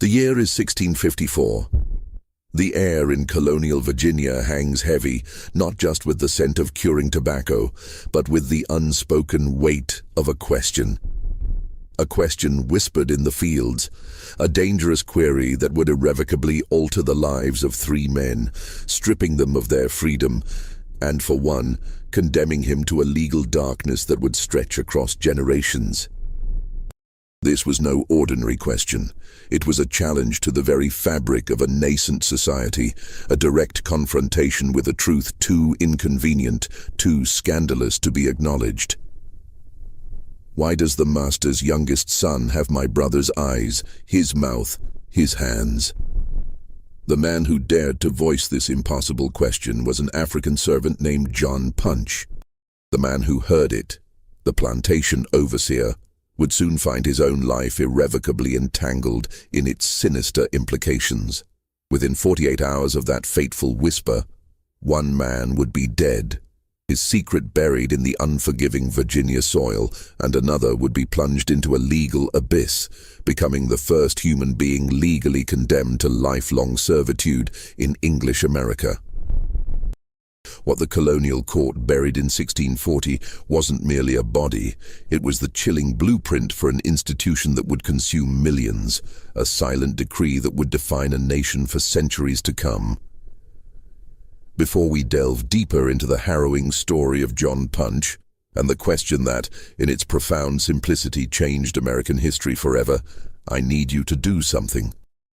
The year is 1654. The air in colonial Virginia hangs heavy, not just with the scent of curing tobacco, but with the unspoken weight of a question. A question whispered in the fields, a dangerous query that would irrevocably alter the lives of three men, stripping them of their freedom, and for one, condemning him to a legal darkness that would stretch across generations. This was no ordinary question. It was a challenge to the very fabric of a nascent society, a direct confrontation with a truth too inconvenient, too scandalous to be acknowledged. Why does the master's youngest son have my brother's eyes, his mouth, his hands? The man who dared to voice this impossible question was an African servant named John Punch. The man who heard it, the plantation overseer, would soon find his own life irrevocably entangled in its sinister implications. Within 48 hours of that fateful whisper, one man would be dead, his secret buried in the unforgiving Virginia soil, and another would be plunged into a legal abyss, becoming the first human being legally condemned to lifelong servitude in English America. What the colonial court buried in 1640 wasn't merely a body, it was the chilling blueprint for an institution that would consume millions, a silent decree that would define a nation for centuries to come. Before we delve deeper into the harrowing story of John Punch, and the question that, in its profound simplicity, changed American history forever, I need you to do something.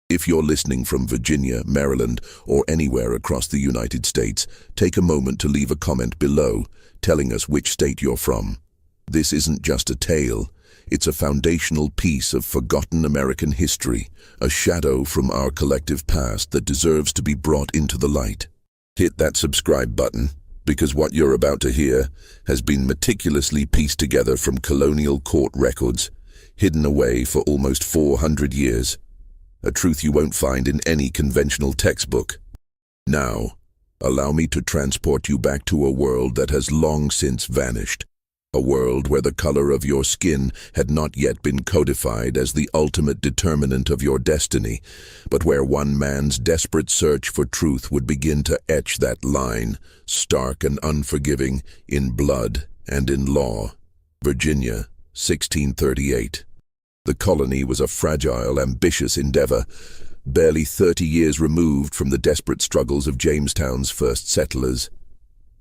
If you're listening from Virginia, Maryland, or anywhere across the United States, take a moment to leave a comment below, telling us which state you're from. This isn't just a tale, it's a foundational piece of forgotten American history, a shadow from our collective past that deserves to be brought into the light. Hit that subscribe button, because what you're about to hear has been meticulously pieced together from colonial court records, hidden away for almost 400 years. A truth you won't find in any conventional textbook. Now, allow me to transport you back to a world that has long since vanished. A world where the color of your skin had not yet been codified as the ultimate determinant of your destiny, but where one man's desperate search for truth would begin to etch that line, stark and unforgiving, in blood and in law. Virginia, 1638. The colony was a fragile, ambitious endeavor, barely 30 years removed from the desperate struggles of Jamestown's first settlers.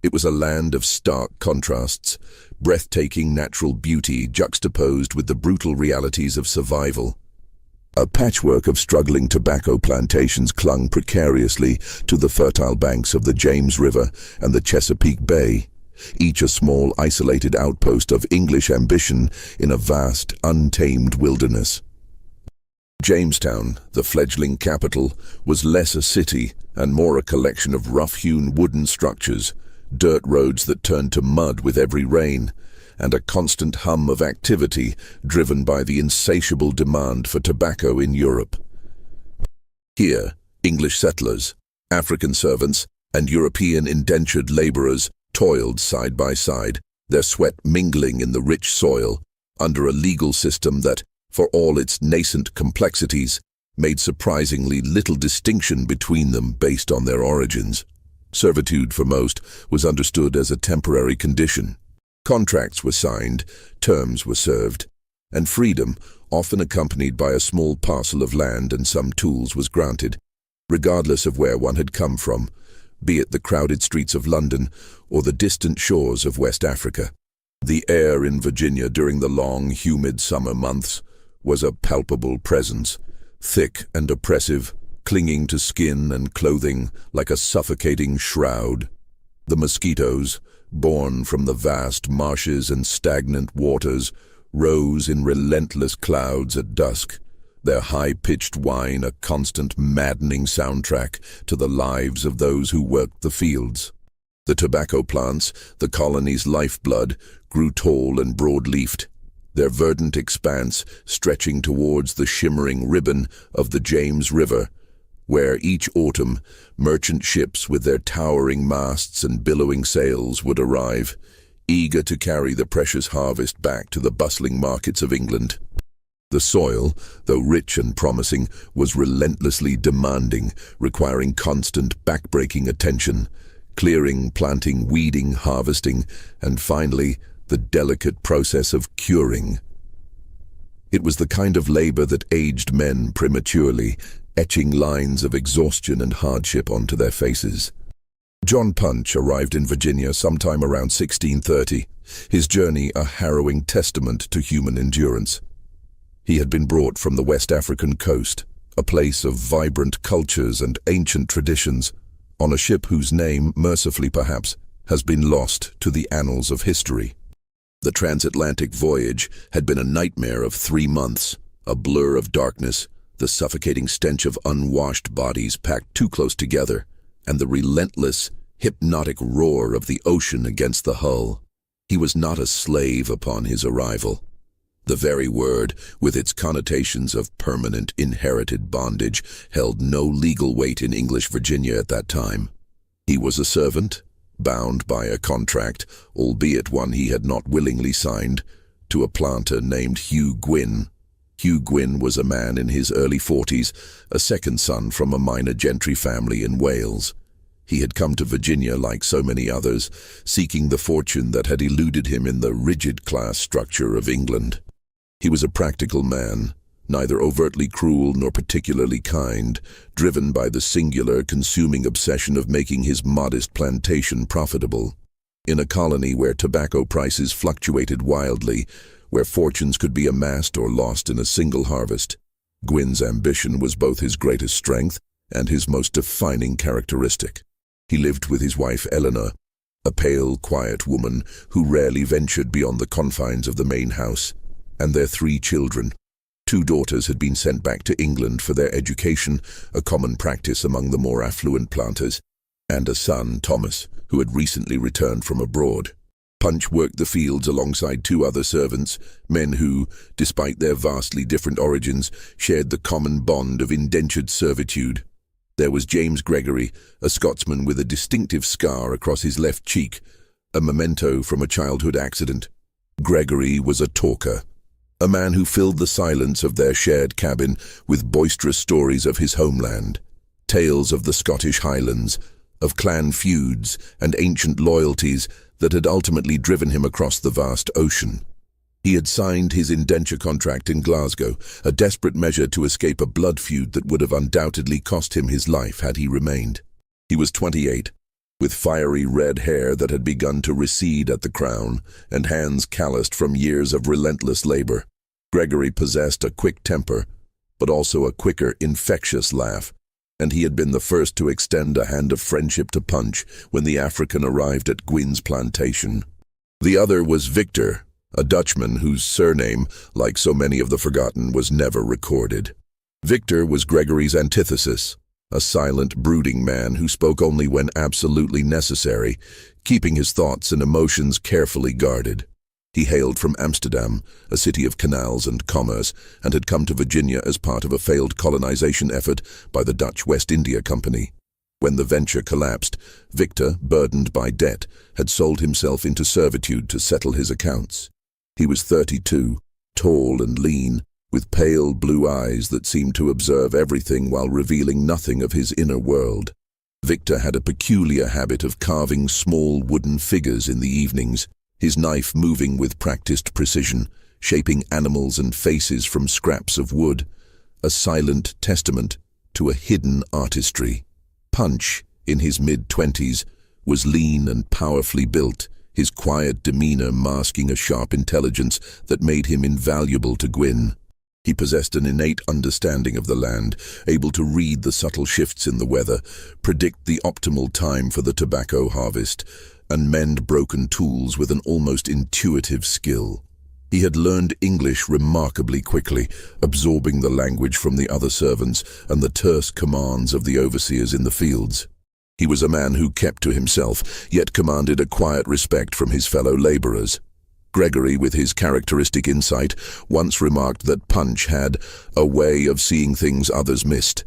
It was a land of stark contrasts, breathtaking natural beauty juxtaposed with the brutal realities of survival. A patchwork of struggling tobacco plantations clung precariously to the fertile banks of the James River and the Chesapeake Bay, each a small, isolated outpost of English ambition in a vast, untamed wilderness. Jamestown, the fledgling capital, was less a city and more a collection of rough-hewn wooden structures, dirt roads that turned to mud with every rain, and a constant hum of activity driven by the insatiable demand for tobacco in Europe. Here, English settlers, African servants, and European indentured laborers toiled side by side, their sweat mingling in the rich soil, under a legal system that, for all its nascent complexities, made surprisingly little distinction between them based on their origins. Servitude, for most, was understood as a temporary condition. Contracts were signed, terms were served, and freedom, often accompanied by a small parcel of land and some tools, was granted, regardless of where one had come from, be it the crowded streets of London or the distant shores of West Africa. The air in Virginia during the long, humid summer months was a palpable presence, thick and oppressive, clinging to skin and clothing like a suffocating shroud. The mosquitoes, born from the vast marshes and stagnant waters, rose in relentless clouds at dusk, their high-pitched whine a constant, maddening soundtrack to the lives of those who worked the fields. The tobacco plants, the colony's lifeblood, grew tall and broad-leafed, their verdant expanse stretching towards the shimmering ribbon of the James River, where each autumn merchant ships with their towering masts and billowing sails would arrive, eager to carry the precious harvest back to the bustling markets of England. The soil, though rich and promising, was relentlessly demanding, requiring constant backbreaking attention, clearing, planting, weeding, harvesting, and finally, the delicate process of curing. It was the kind of labor that aged men prematurely, etching lines of exhaustion and hardship onto their faces. John Punch arrived in Virginia sometime around 1630, his journey a harrowing testament to human endurance. He had been brought from the West African coast, a place of vibrant cultures and ancient traditions, on a ship whose name, mercifully perhaps, has been lost to the annals of history. The transatlantic voyage had been a nightmare of 3 months, a blur of darkness, the suffocating stench of unwashed bodies packed too close together, and the relentless, hypnotic roar of the ocean against the hull. He was not a slave upon his arrival. The very word, with its connotations of permanent inherited bondage, held no legal weight in English Virginia at that time. He was a servant, bound by a contract, albeit one he had not willingly signed, to a planter named Hugh Gwyn. Hugh Gwyn was a man in his early 40s, a second son from a minor gentry family in Wales. He had come to Virginia like so many others, seeking the fortune that had eluded him in the rigid class structure of England. He was a practical man, neither overtly cruel nor particularly kind, driven by the singular, consuming obsession of making his modest plantation profitable. In a colony where tobacco prices fluctuated wildly, where fortunes could be amassed or lost in a single harvest, Gwyn's ambition was both his greatest strength and his most defining characteristic. He lived with his wife Eleanor, a pale, quiet woman who rarely ventured beyond the confines of the main house, and their 3 children. 2 daughters had been sent back to England for their education, a common practice among the more affluent planters, and a son, Thomas, who had recently returned from abroad. Punch worked the fields alongside 2 other servants, men who, despite their vastly different origins, shared the common bond of indentured servitude. There was James Gregory, a Scotsman with a distinctive scar across his left cheek, a memento from a childhood accident. Gregory was a talker, a man who filled the silence of their shared cabin with boisterous stories of his homeland, tales of the Scottish Highlands, of clan feuds and ancient loyalties that had ultimately driven him across the vast ocean. He had signed his indenture contract in Glasgow, a desperate measure to escape a blood feud that would have undoubtedly cost him his life had he remained. He was 28, with fiery red hair that had begun to recede at the crown and hands calloused from years of relentless labor. Gregory possessed a quick temper, but also a quicker, infectious laugh, and he had been the first to extend a hand of friendship to Punch when the African arrived at Gwyn's plantation. The other was Victor, a Dutchman whose surname, like so many of the forgotten, was never recorded. Victor was Gregory's antithesis, a silent, brooding man who spoke only when absolutely necessary, keeping his thoughts and emotions carefully guarded. He hailed from Amsterdam, a city of canals and commerce, and had come to Virginia as part of a failed colonization effort by the Dutch West India Company. When the venture collapsed, Victor, burdened by debt, had sold himself into servitude to settle his accounts. He was 32, tall and lean, with pale blue eyes that seemed to observe everything while revealing nothing of his inner world. Victor had a peculiar habit of carving small wooden figures in the evenings, his knife moving with practiced precision, shaping animals and faces from scraps of wood, a silent testament to a hidden artistry. Punch, in his mid-20s, was lean and powerfully built, his quiet demeanor masking a sharp intelligence that made him invaluable to Gwyn. He possessed an innate understanding of the land, able to read the subtle shifts in the weather, predict the optimal time for the tobacco harvest, and mend broken tools with an almost intuitive skill. He had learned English remarkably quickly, absorbing the language from the other servants and the terse commands of the overseers in the fields. He was a man who kept to himself, yet commanded a quiet respect from his fellow laborers. Gregory, with his characteristic insight, once remarked that Punch had a way of seeing things others missed.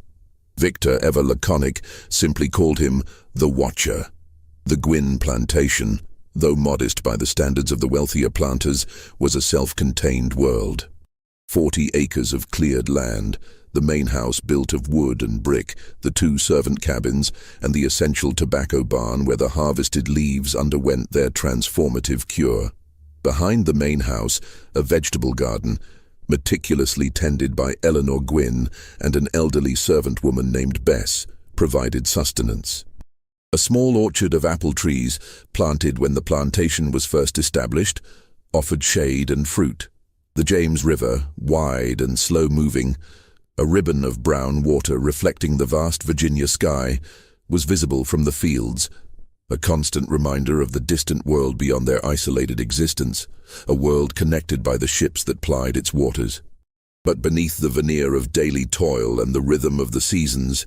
Victor, ever laconic, simply called him the Watcher. The Gwyn plantation, though modest by the standards of the wealthier planters, was a self-contained world. 40 acres of cleared land, the main house built of wood and brick, the 2 servant cabins, and the essential tobacco barn where the harvested leaves underwent their transformative cure. Behind the main house, a vegetable garden, meticulously tended by Eleanor Gwynn and an elderly servant woman named Bess, provided sustenance. A small orchard of apple trees, planted when the plantation was first established, offered shade and fruit. The James River, wide and slow-moving, a ribbon of brown water reflecting the vast Virginia sky, was visible from the fields, a constant reminder of the distant world beyond their isolated existence, a world connected by the ships that plied its waters. But beneath the veneer of daily toil and the rhythm of the seasons,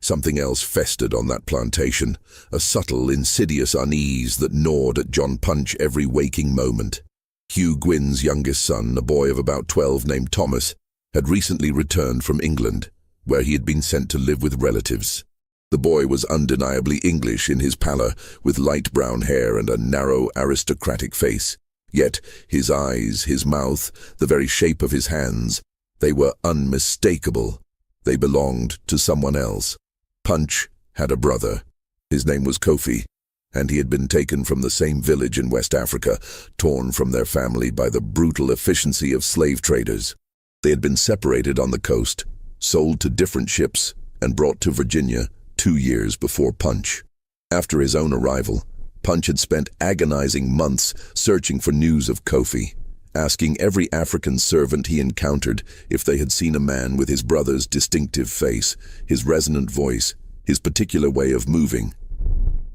something else festered on that plantation, a subtle, insidious unease that gnawed at John Punch every waking moment. Hugh Gwynn's youngest son, a boy of about 12 named Thomas, had recently returned from England, where he had been sent to live with relatives. The boy was undeniably English in his pallor, with light brown hair and a narrow, aristocratic face. Yet his eyes, his mouth, the very shape of his hands, they were unmistakable. They belonged to someone else. Punch had a brother. His name was Kofi, and he had been taken from the same village in West Africa, torn from their family by the brutal efficiency of slave traders. They had been separated on the coast, sold to different ships, and brought to Virginia 2 years before Punch. After his own arrival, Punch had spent agonizing months searching for news of Kofi, asking every African servant he encountered if they had seen a man with his brother's distinctive face, his resonant voice, his particular way of moving.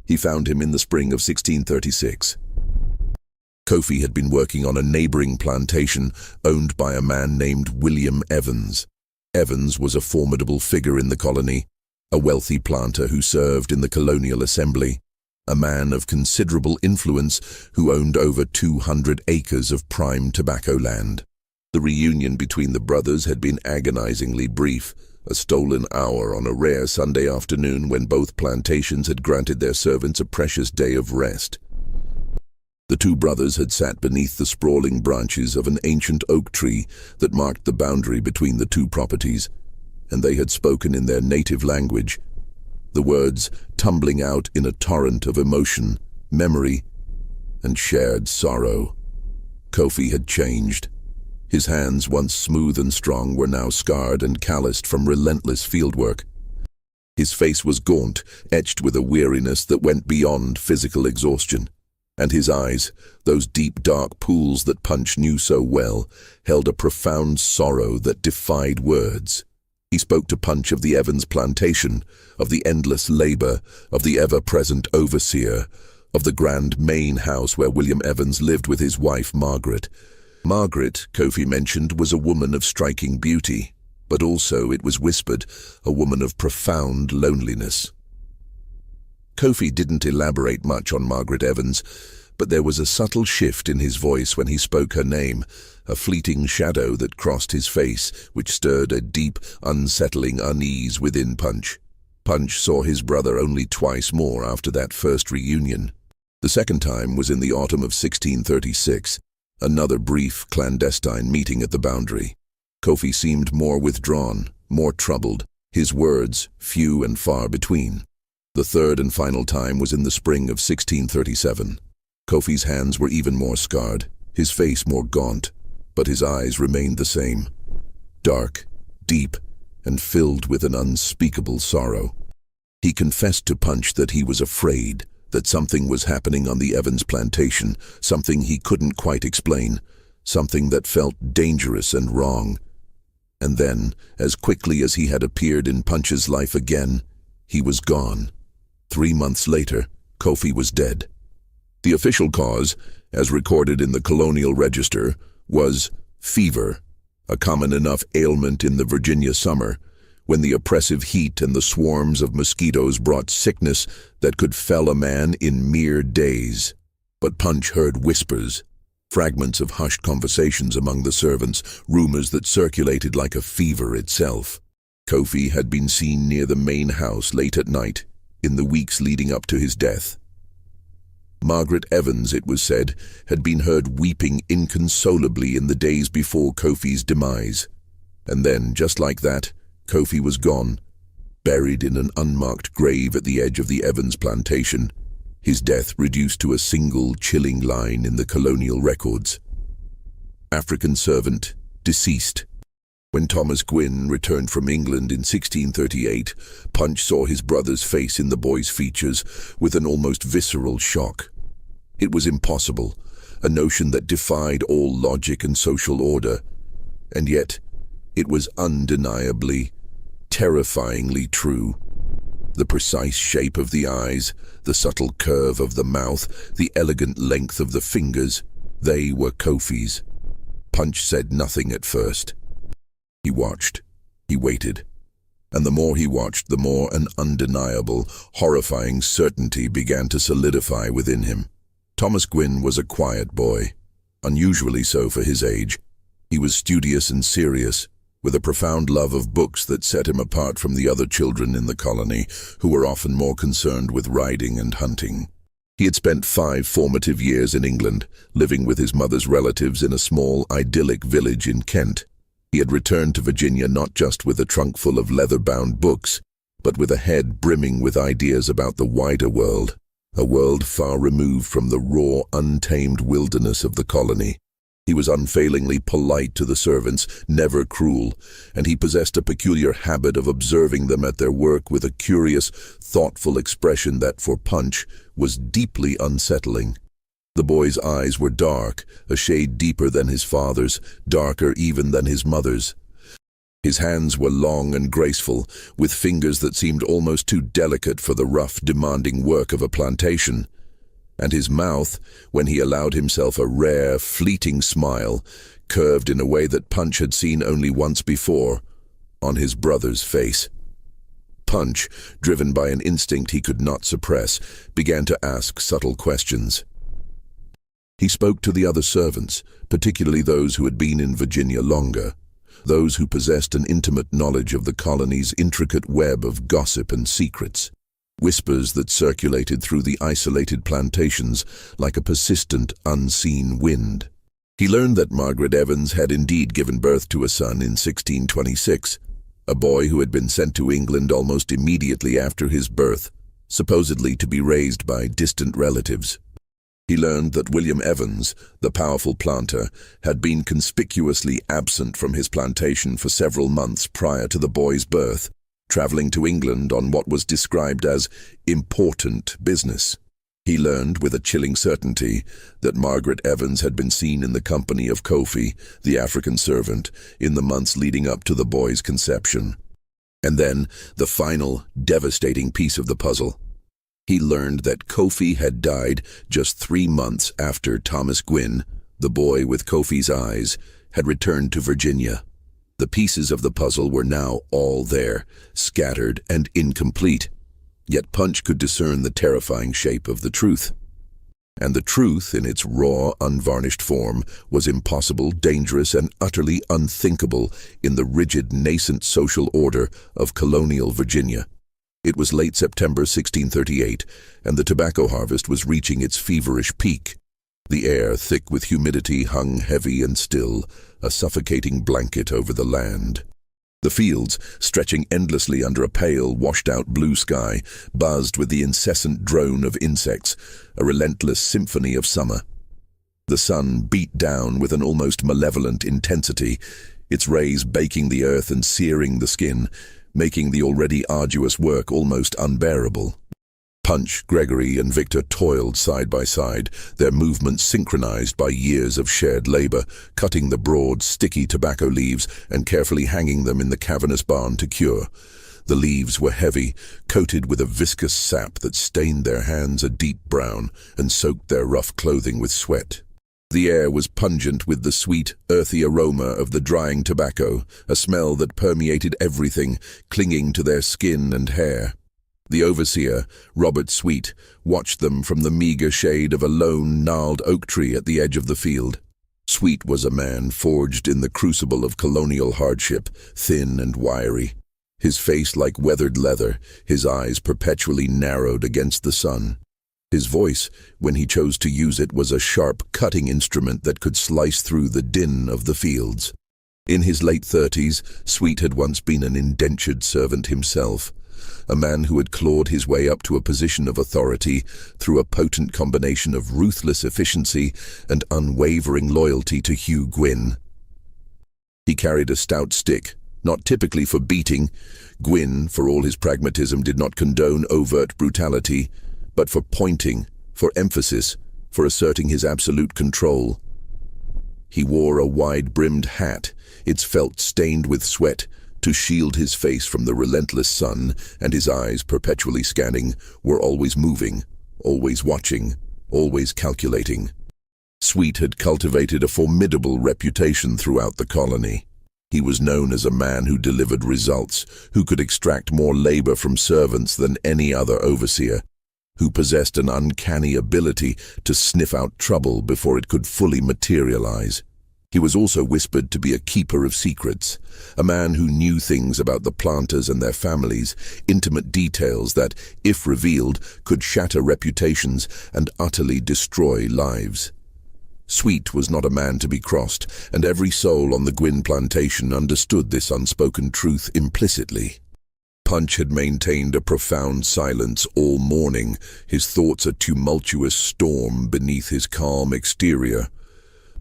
He found him in the spring of 1636. Kofi had been working on a neighboring plantation owned by a man named William Evans. Evans was a formidable figure in the colony, a wealthy planter who served in the colonial assembly, a man of considerable influence who owned over 200 acres of prime tobacco land. The reunion between the brothers had been agonizingly brief, a stolen hour on a rare Sunday afternoon when both plantations had granted their servants a precious day of rest. The 2 brothers had sat beneath the sprawling branches of an ancient oak tree that marked the boundary between the 2 properties, and they had spoken in their native language, the words tumbling out in a torrent of emotion, memory, and shared sorrow. Kofi had changed. His hands, once smooth and strong, were now scarred and calloused from relentless fieldwork. His face was gaunt, etched with a weariness that went beyond physical exhaustion. And his eyes, those deep dark pools that Punch knew so well, held a profound sorrow that defied words. He spoke to Punch of the Evans plantation, of the endless labor, of the ever-present overseer, of the grand main house where William Evans lived with his wife Margaret. Margaret, Kofi mentioned, was a woman of striking beauty, but also, it was whispered, a woman of profound loneliness. Kofi didn't elaborate much on Margaret Evans, but there was a subtle shift in his voice when he spoke her name, a fleeting shadow that crossed his face, which stirred a deep, unsettling unease within Punch. Punch saw his brother only twice more after that first reunion. The second time was in the autumn of 1636, another brief, clandestine meeting at the boundary. Kofi seemed more withdrawn, more troubled, his words few and far between. The third and final time was in the spring of 1637. Kofi's hands were even more scarred, his face more gaunt, but his eyes remained the same, dark, deep, and filled with an unspeakable sorrow. He confessed to Punch that he was afraid, that something was happening on the Evans plantation, something he couldn't quite explain, something that felt dangerous and wrong. And then, as quickly as he had appeared in Punch's life again, he was gone. 3 months later, Kofi was dead. The official cause, as recorded in the Colonial Register, was fever, a common enough ailment in the Virginia summer, when the oppressive heat and the swarms of mosquitoes brought sickness that could fell a man in mere days. But Punch heard whispers, fragments of hushed conversations among the servants, rumors that circulated like a fever itself. Kofi had been seen near the main house late at night, in the weeks leading up to his death. Margaret Evans, it was said, had been heard weeping inconsolably in the days before Kofi's demise. And then, just like that, Kofi was gone, buried in an unmarked grave at the edge of the Evans plantation, his death reduced to a single chilling line in the colonial records. African servant, deceased. When Thomas Gwynn returned from England in 1638, Punch saw his brother's face in the boy's features with an almost visceral shock. It was impossible, a notion that defied all logic and social order. And yet, it was undeniably, terrifyingly true. The precise shape of the eyes, the subtle curve of the mouth, the elegant length of the fingers, they were Kofi's. Punch said nothing at first. He watched. He waited. And the more he watched, the more an undeniable, horrifying certainty began to solidify within him. Thomas Gwynn was a quiet boy, unusually so for his age. He was studious and serious, with a profound love of books that set him apart from the other children in the colony, who were often more concerned with riding and hunting. He had spent 5 formative years in England, living with his mother's relatives in a small, idyllic village in Kent. He had returned to Virginia not just with a trunk full of leather-bound books, but with a head brimming with ideas about the wider world, a world far removed from the raw, untamed wilderness of the colony. He was unfailingly polite to the servants, never cruel, and he possessed a peculiar habit of observing them at their work with a curious, thoughtful expression that, for Punch, was deeply unsettling. The boy's eyes were dark, a shade deeper than his father's, darker even than his mother's. His hands were long and graceful, with fingers that seemed almost too delicate for the rough, demanding work of a plantation. And his mouth, when he allowed himself a rare, fleeting smile, curved in a way that Punch had seen only once before, on his brother's face. Punch, driven by an instinct he could not suppress, began to ask subtle questions. He spoke to the other servants, particularly those who had been in Virginia longer, those who possessed an intimate knowledge of the colony's intricate web of gossip and secrets, whispers that circulated through the isolated plantations like a persistent, unseen wind. He learned that Margaret Evans had indeed given birth to a son in 1626, a boy who had been sent to England almost immediately after his birth, supposedly to be raised by distant relatives. He learned that William Evans, the powerful planter, had been conspicuously absent from his plantation for several months prior to the boy's birth, traveling to England on what was described as important business. He learned with a chilling certainty that Margaret Evans had been seen in the company of Kofi, the African servant, in the months leading up to the boy's conception. And then, the final, devastating piece of the puzzle. He learned that Kofi had died just 3 months after Thomas Gwynn, the boy with Kofi's eyes, had returned to Virginia. The pieces of the puzzle were now all there, scattered and incomplete. Yet Punch could discern the terrifying shape of the truth. And the truth, in its raw, unvarnished form, was impossible, dangerous, and utterly unthinkable in the rigid, nascent social order of colonial Virginia. It was late September 1638, and the tobacco harvest was reaching its feverish peak. The air, thick with humidity, hung heavy and still, a suffocating blanket over the land. The fields, stretching endlessly under a pale, washed-out blue sky, buzzed with the incessant drone of insects, a relentless symphony of summer. The sun beat down with an almost malevolent intensity, its rays baking the earth and searing the skin, making the already arduous work almost unbearable. Punch, Gregory, and Victor toiled side by side, their movements synchronized by years of shared labor, cutting the broad, sticky tobacco leaves and carefully hanging them in the cavernous barn to cure. The leaves were heavy, coated with a viscous sap that stained their hands a deep brown and soaked their rough clothing with sweat. The air was pungent with the sweet, earthy aroma of the drying tobacco, a smell that permeated everything, clinging to their skin and hair. The overseer, Robert Sweet, watched them from the meager shade of a lone, gnarled oak tree at the edge of the field. Sweet was a man forged in the crucible of colonial hardship, thin and wiry. His face like weathered leather, his eyes perpetually narrowed against the sun. His voice, when he chose to use it, was a sharp, cutting instrument that could slice through the din of the fields. In his late 30s, Sweet had once been an indentured servant himself, a man who had clawed his way up to a position of authority through a potent combination of ruthless efficiency and unwavering loyalty to Hugh Gwyn. He carried a stout stick, not typically for beating. Gwyn, for all his pragmatism, did not condone overt brutality, but for pointing, for emphasis, for asserting his absolute control. He wore a wide-brimmed hat, its felt stained with sweat, to shield his face from the relentless sun, and his eyes, perpetually scanning, were always moving, always watching, always calculating. Sweet had cultivated a formidable reputation throughout the colony. He was known as a man who delivered results, who could extract more labor from servants than any other overseer, who possessed an uncanny ability to sniff out trouble before it could fully materialize. He was also whispered to be a keeper of secrets, a man who knew things about the planters and their families, intimate details that, if revealed, could shatter reputations and utterly destroy lives. Sweet was not a man to be crossed, and every soul on the Gwyn plantation understood this unspoken truth implicitly. Punch had maintained a profound silence all morning, his thoughts a tumultuous storm beneath his calm exterior.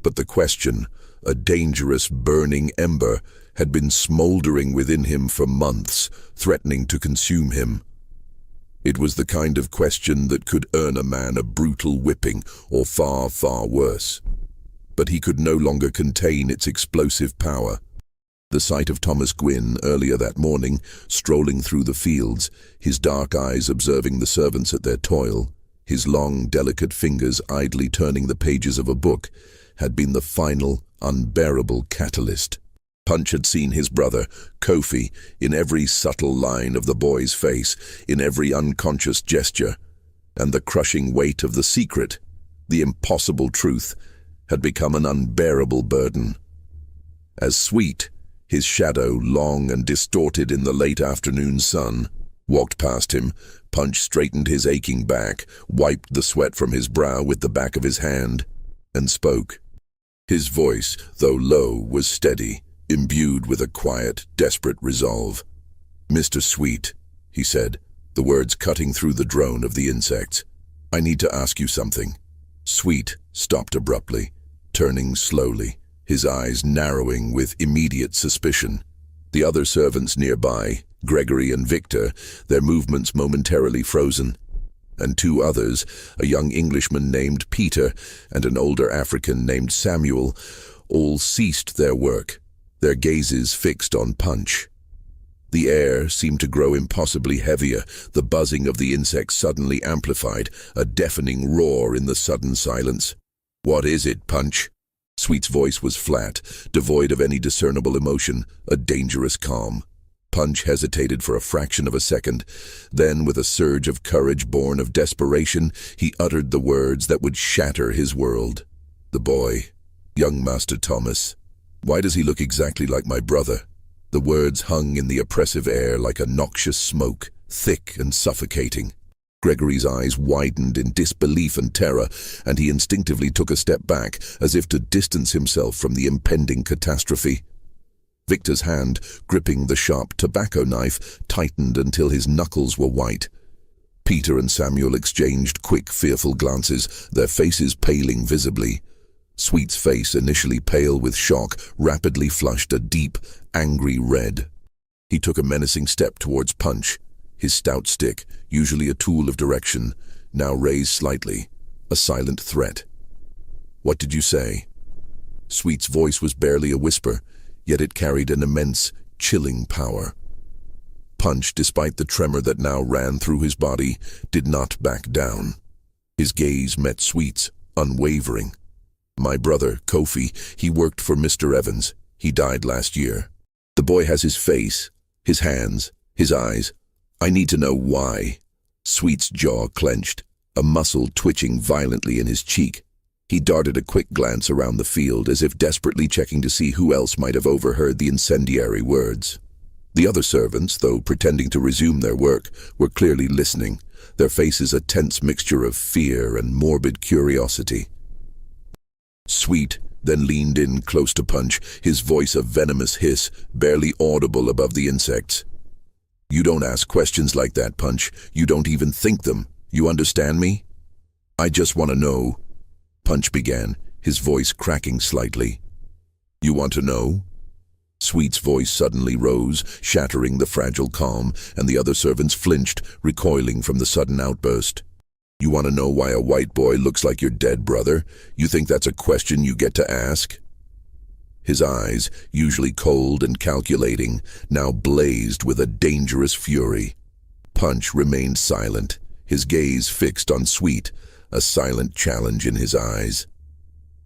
But the question, a dangerous burning ember, had been smoldering within him for months, threatening to consume him. It was the kind of question that could earn a man a brutal whipping, or far, far worse. But he could no longer contain its explosive power. The sight of Thomas Gwyn earlier that morning, strolling through the fields, his dark eyes observing the servants at their toil, his long, delicate fingers idly turning the pages of a book, had been the final, unbearable catalyst. Punch had seen his brother, Kofi, in every subtle line of the boy's face, in every unconscious gesture, and the crushing weight of the secret, the impossible truth, had become an unbearable burden. As Sweet, his shadow long and distorted in the late afternoon sun, walked past him, Punch straightened his aching back, wiped the sweat from his brow with the back of his hand, and spoke. His voice, though low, was steady, imbued with a quiet, desperate resolve. "Mr. Sweet," he said, the words cutting through the drone of the insects, "I need to ask you something." Sweet stopped abruptly, turning slowly, his eyes narrowing with immediate suspicion. The other servants nearby, Gregory and Victor, their movements momentarily frozen, and two others, a young Englishman named Peter and an older African named Samuel, all ceased their work, their gazes fixed on Punch. The air seemed to grow impossibly heavier, the buzzing of the insects suddenly amplified, a deafening roar in the sudden silence. "What is it, Punch?" Sweet's voice was flat, devoid of any discernible emotion, a dangerous calm. Punch hesitated for a fraction of a second. Then, with a surge of courage born of desperation, he uttered the words that would shatter his world. "The boy, young Master Thomas. Why does he look exactly like my brother?" The words hung in the oppressive air like a noxious smoke, thick and suffocating. Gregory's eyes widened in disbelief and terror, and he instinctively took a step back, as if to distance himself from the impending catastrophe. Victor's hand, gripping the sharp tobacco knife, tightened until his knuckles were white. Peter and Samuel exchanged quick, fearful glances, their faces paling visibly. Sweet's face, initially pale with shock, rapidly flushed a deep, angry red. He took a menacing step towards Punch, his stout stick, usually a tool of direction, now raised slightly, a silent threat. "What did you say?" Sweet's voice was barely a whisper, yet it carried an immense, chilling power. Punch, despite the tremor that now ran through his body, did not back down. His gaze met Sweet's, unwavering. "My brother, Kofi, he worked for Mr. Evans. He died last year. The boy has his face, his hands, his eyes. I need to know why." Sweet's jaw clenched, a muscle twitching violently in his cheek. He darted a quick glance around the field, as if desperately checking to see who else might have overheard the incendiary words. The other servants, though pretending to resume their work, were clearly listening, their faces a tense mixture of fear and morbid curiosity. Sweet then leaned in close to Punch, his voice a venomous hiss, barely audible above the insects. "You don't ask questions like that, Punch. You don't even think them. You understand me?" "I just want to know," Punch began, his voice cracking slightly. "You want to know?" Sweet's voice suddenly rose, shattering the fragile calm, and the other servants flinched, recoiling from the sudden outburst. "You want to know why a white boy looks like your dead brother? You think that's a question you get to ask?" His eyes, usually cold and calculating, now blazed with a dangerous fury. Punch remained silent, his gaze fixed on Sweet, a silent challenge in his eyes.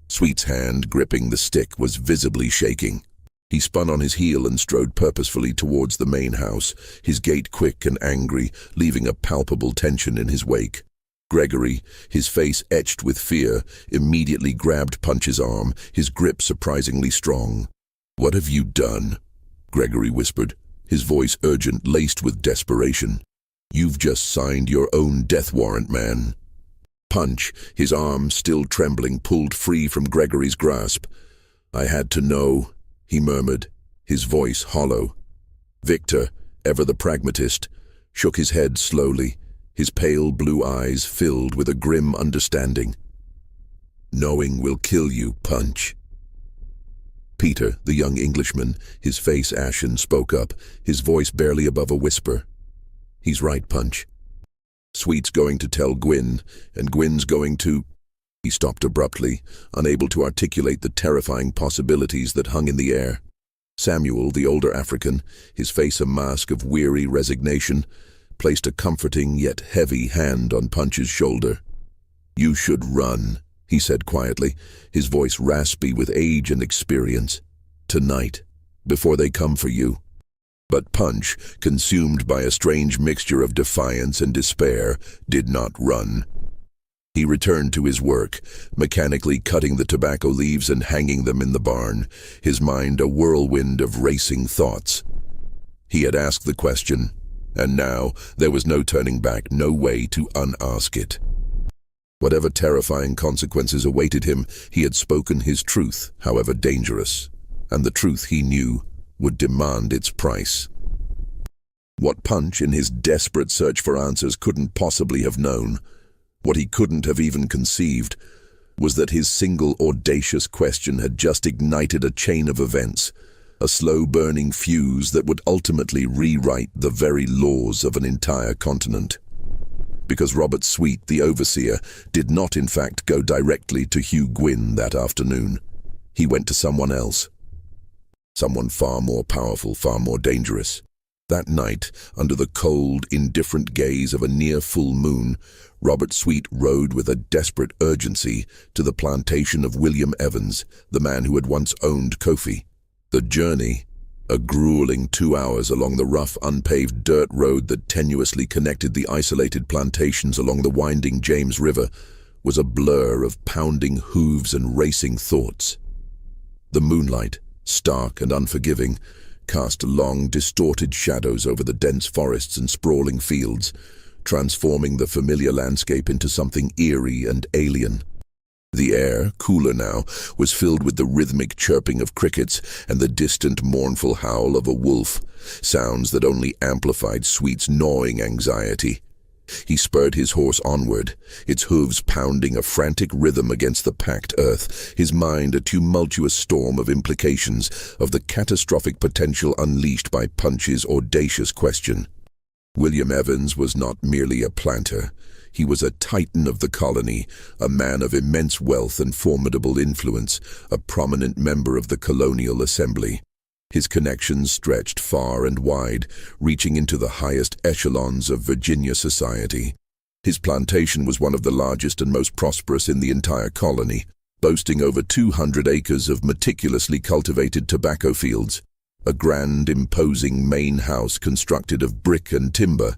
Sweet's hand gripping the stick was visibly shaking. He spun on his heel and strode purposefully towards the main house, his gait quick and angry, leaving a palpable tension in his wake. Gregory, his face etched with fear, immediately grabbed Punch's arm, his grip surprisingly strong. "What have you done?" Gregory whispered, his voice urgent, laced with desperation. "You've just signed your own death warrant, man." Punch, his arm still trembling, pulled free from Gregory's grasp. "I had to know," he murmured, his voice hollow. Victor, ever the pragmatist, shook his head slowly, his pale blue eyes filled with a grim understanding. "Knowing will kill you, Punch." Peter, the young Englishman, his face ashen, spoke up, his voice barely above a whisper. "He's right, Punch. Sweet's going to tell Gwyn, and Gwyn's going to—" He stopped abruptly, unable to articulate the terrifying possibilities that hung in the air. Samuel, the older African, his face a mask of weary resignation, placed a comforting yet heavy hand on Punch's shoulder. "You should run," he said quietly, his voice raspy with age and experience. "Tonight, before they come for you." But Punch, consumed by a strange mixture of defiance and despair, did not run. He returned to his work, mechanically cutting the tobacco leaves and hanging them in the barn, his mind a whirlwind of racing thoughts. He had asked the question, and now there was no turning back, no way to unask it. Whatever terrifying consequences awaited him, he had spoken his truth, however dangerous, and the truth he knew would demand its price. What Punch, in his desperate search for answers, couldn't possibly have known, what he couldn't have even conceived, was that his single audacious question had just ignited a chain of events, a slow-burning fuse that would ultimately rewrite the very laws of an entire continent. Because Robert Sweet, the overseer, did not in fact go directly to Hugh Gwyn that afternoon. He went to someone else. Someone far more powerful, far more dangerous. That night, under the cold, indifferent gaze of a near-full moon, Robert Sweet rode with a desperate urgency to the plantation of William Evans, the man who had once owned Kofi. The journey, a grueling 2 hours along the rough, unpaved dirt road that tenuously connected the isolated plantations along the winding James River, was a blur of pounding hooves and racing thoughts. The moonlight, stark and unforgiving, cast long, distorted shadows over the dense forests and sprawling fields, transforming the familiar landscape into something eerie and alien. The air, cooler now, was filled with the rhythmic chirping of crickets and the distant, mournful howl of a wolf, sounds that only amplified Sweet's gnawing anxiety. He spurred his horse onward, its hooves pounding a frantic rhythm against the packed earth, his mind a tumultuous storm of implications of the catastrophic potential unleashed by Punch's audacious question. William Evans was not merely a planter. He was a titan of the colony, a man of immense wealth and formidable influence, a prominent member of the colonial assembly. His connections stretched far and wide, reaching into the highest echelons of Virginia society. His plantation was one of the largest and most prosperous in the entire colony, boasting over 200 acres of meticulously cultivated tobacco fields, a grand, imposing main house constructed of brick and timber,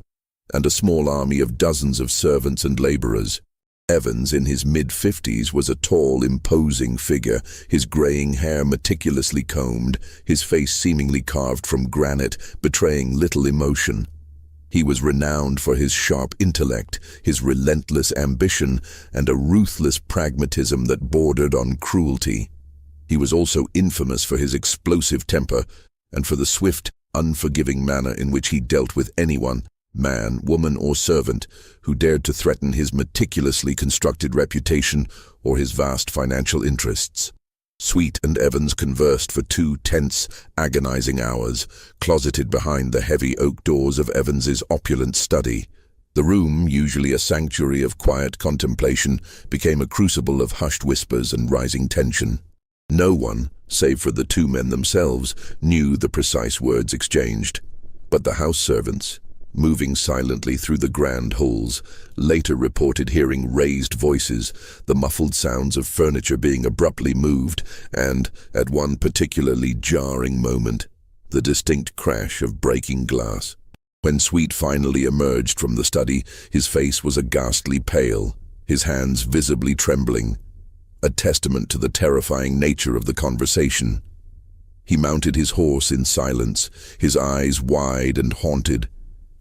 and a small army of dozens of servants and laborers. Evans, in his mid-50s, was a tall, imposing figure, his graying hair meticulously combed, his face seemingly carved from granite, betraying little emotion. He was renowned for his sharp intellect, his relentless ambition, and a ruthless pragmatism that bordered on cruelty. He was also infamous for his explosive temper and for the swift, unforgiving manner in which he dealt with anyone, man, woman, or servant, who dared to threaten his meticulously constructed reputation or his vast financial interests. Sweet and Evans conversed for 2 tense, agonizing hours, closeted behind the heavy oak doors of Evans's opulent study. The room, usually a sanctuary of quiet contemplation, became a crucible of hushed whispers and rising tension. No one, save for the 2 men themselves, knew the precise words exchanged. But the house servants, moving silently through the grand halls, later reported hearing raised voices, the muffled sounds of furniture being abruptly moved, and, at one particularly jarring moment, the distinct crash of breaking glass. When Sweet finally emerged from the study, his face was a ghastly pale, his hands visibly trembling, a testament to the terrifying nature of the conversation. He mounted his horse in silence, his eyes wide and haunted,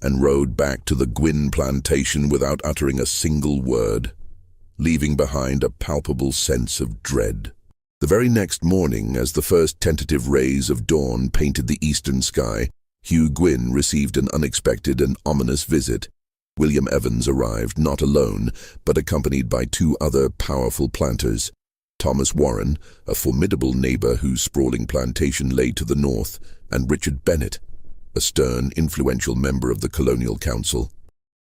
and rode back to the Gwyn plantation without uttering a single word, leaving behind a palpable sense of dread. The very next morning, as the first tentative rays of dawn painted the eastern sky, Hugh Gwyn received an unexpected and ominous visit. William Evans arrived not alone, but accompanied by 2 other powerful planters. Thomas Warren, a formidable neighbor whose sprawling plantation lay to the north, and Richard Bennett, a stern, influential member of the Colonial Council.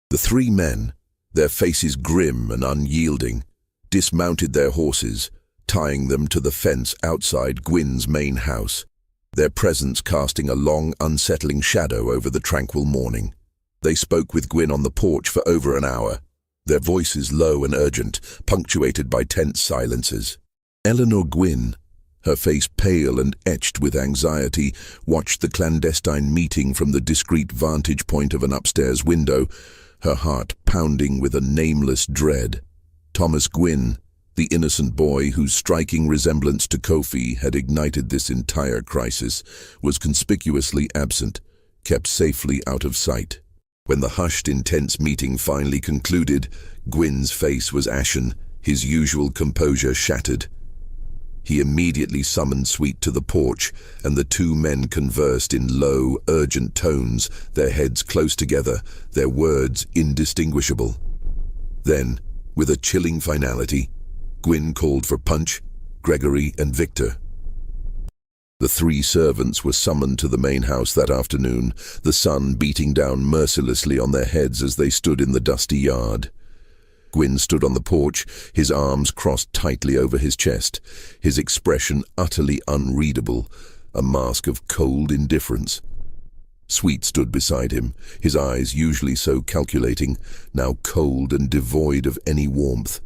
The 3 men, their faces grim and unyielding, dismounted their horses, tying them to the fence outside Gwyn's main house, their presence casting a long, unsettling shadow over the tranquil morning. They spoke with Gwyn on the porch for over an hour, their voices low and urgent, punctuated by tense silences. Eleanor Gwyn, her face pale and etched with anxiety, watched the clandestine meeting from the discreet vantage point of an upstairs window, her heart pounding with a nameless dread. Thomas Gwyn, the innocent boy whose striking resemblance to Kofi had ignited this entire crisis, was conspicuously absent, kept safely out of sight. When the hushed, intense meeting finally concluded, Gwyn's face was ashen, his usual composure shattered. He immediately summoned Sweet to the porch, and the 2 men conversed in low, urgent tones, their heads close together, their words indistinguishable. Then, with a chilling finality, Gwyn called for Punch, Gregory, and Victor. The 3 servants were summoned to the main house that afternoon, the sun beating down mercilessly on their heads as they stood in the dusty yard. Gwyn stood on the porch, his arms crossed tightly over his chest, his expression utterly unreadable, a mask of cold indifference. Sweet stood beside him, his eyes usually so calculating, now cold and devoid of any warmth.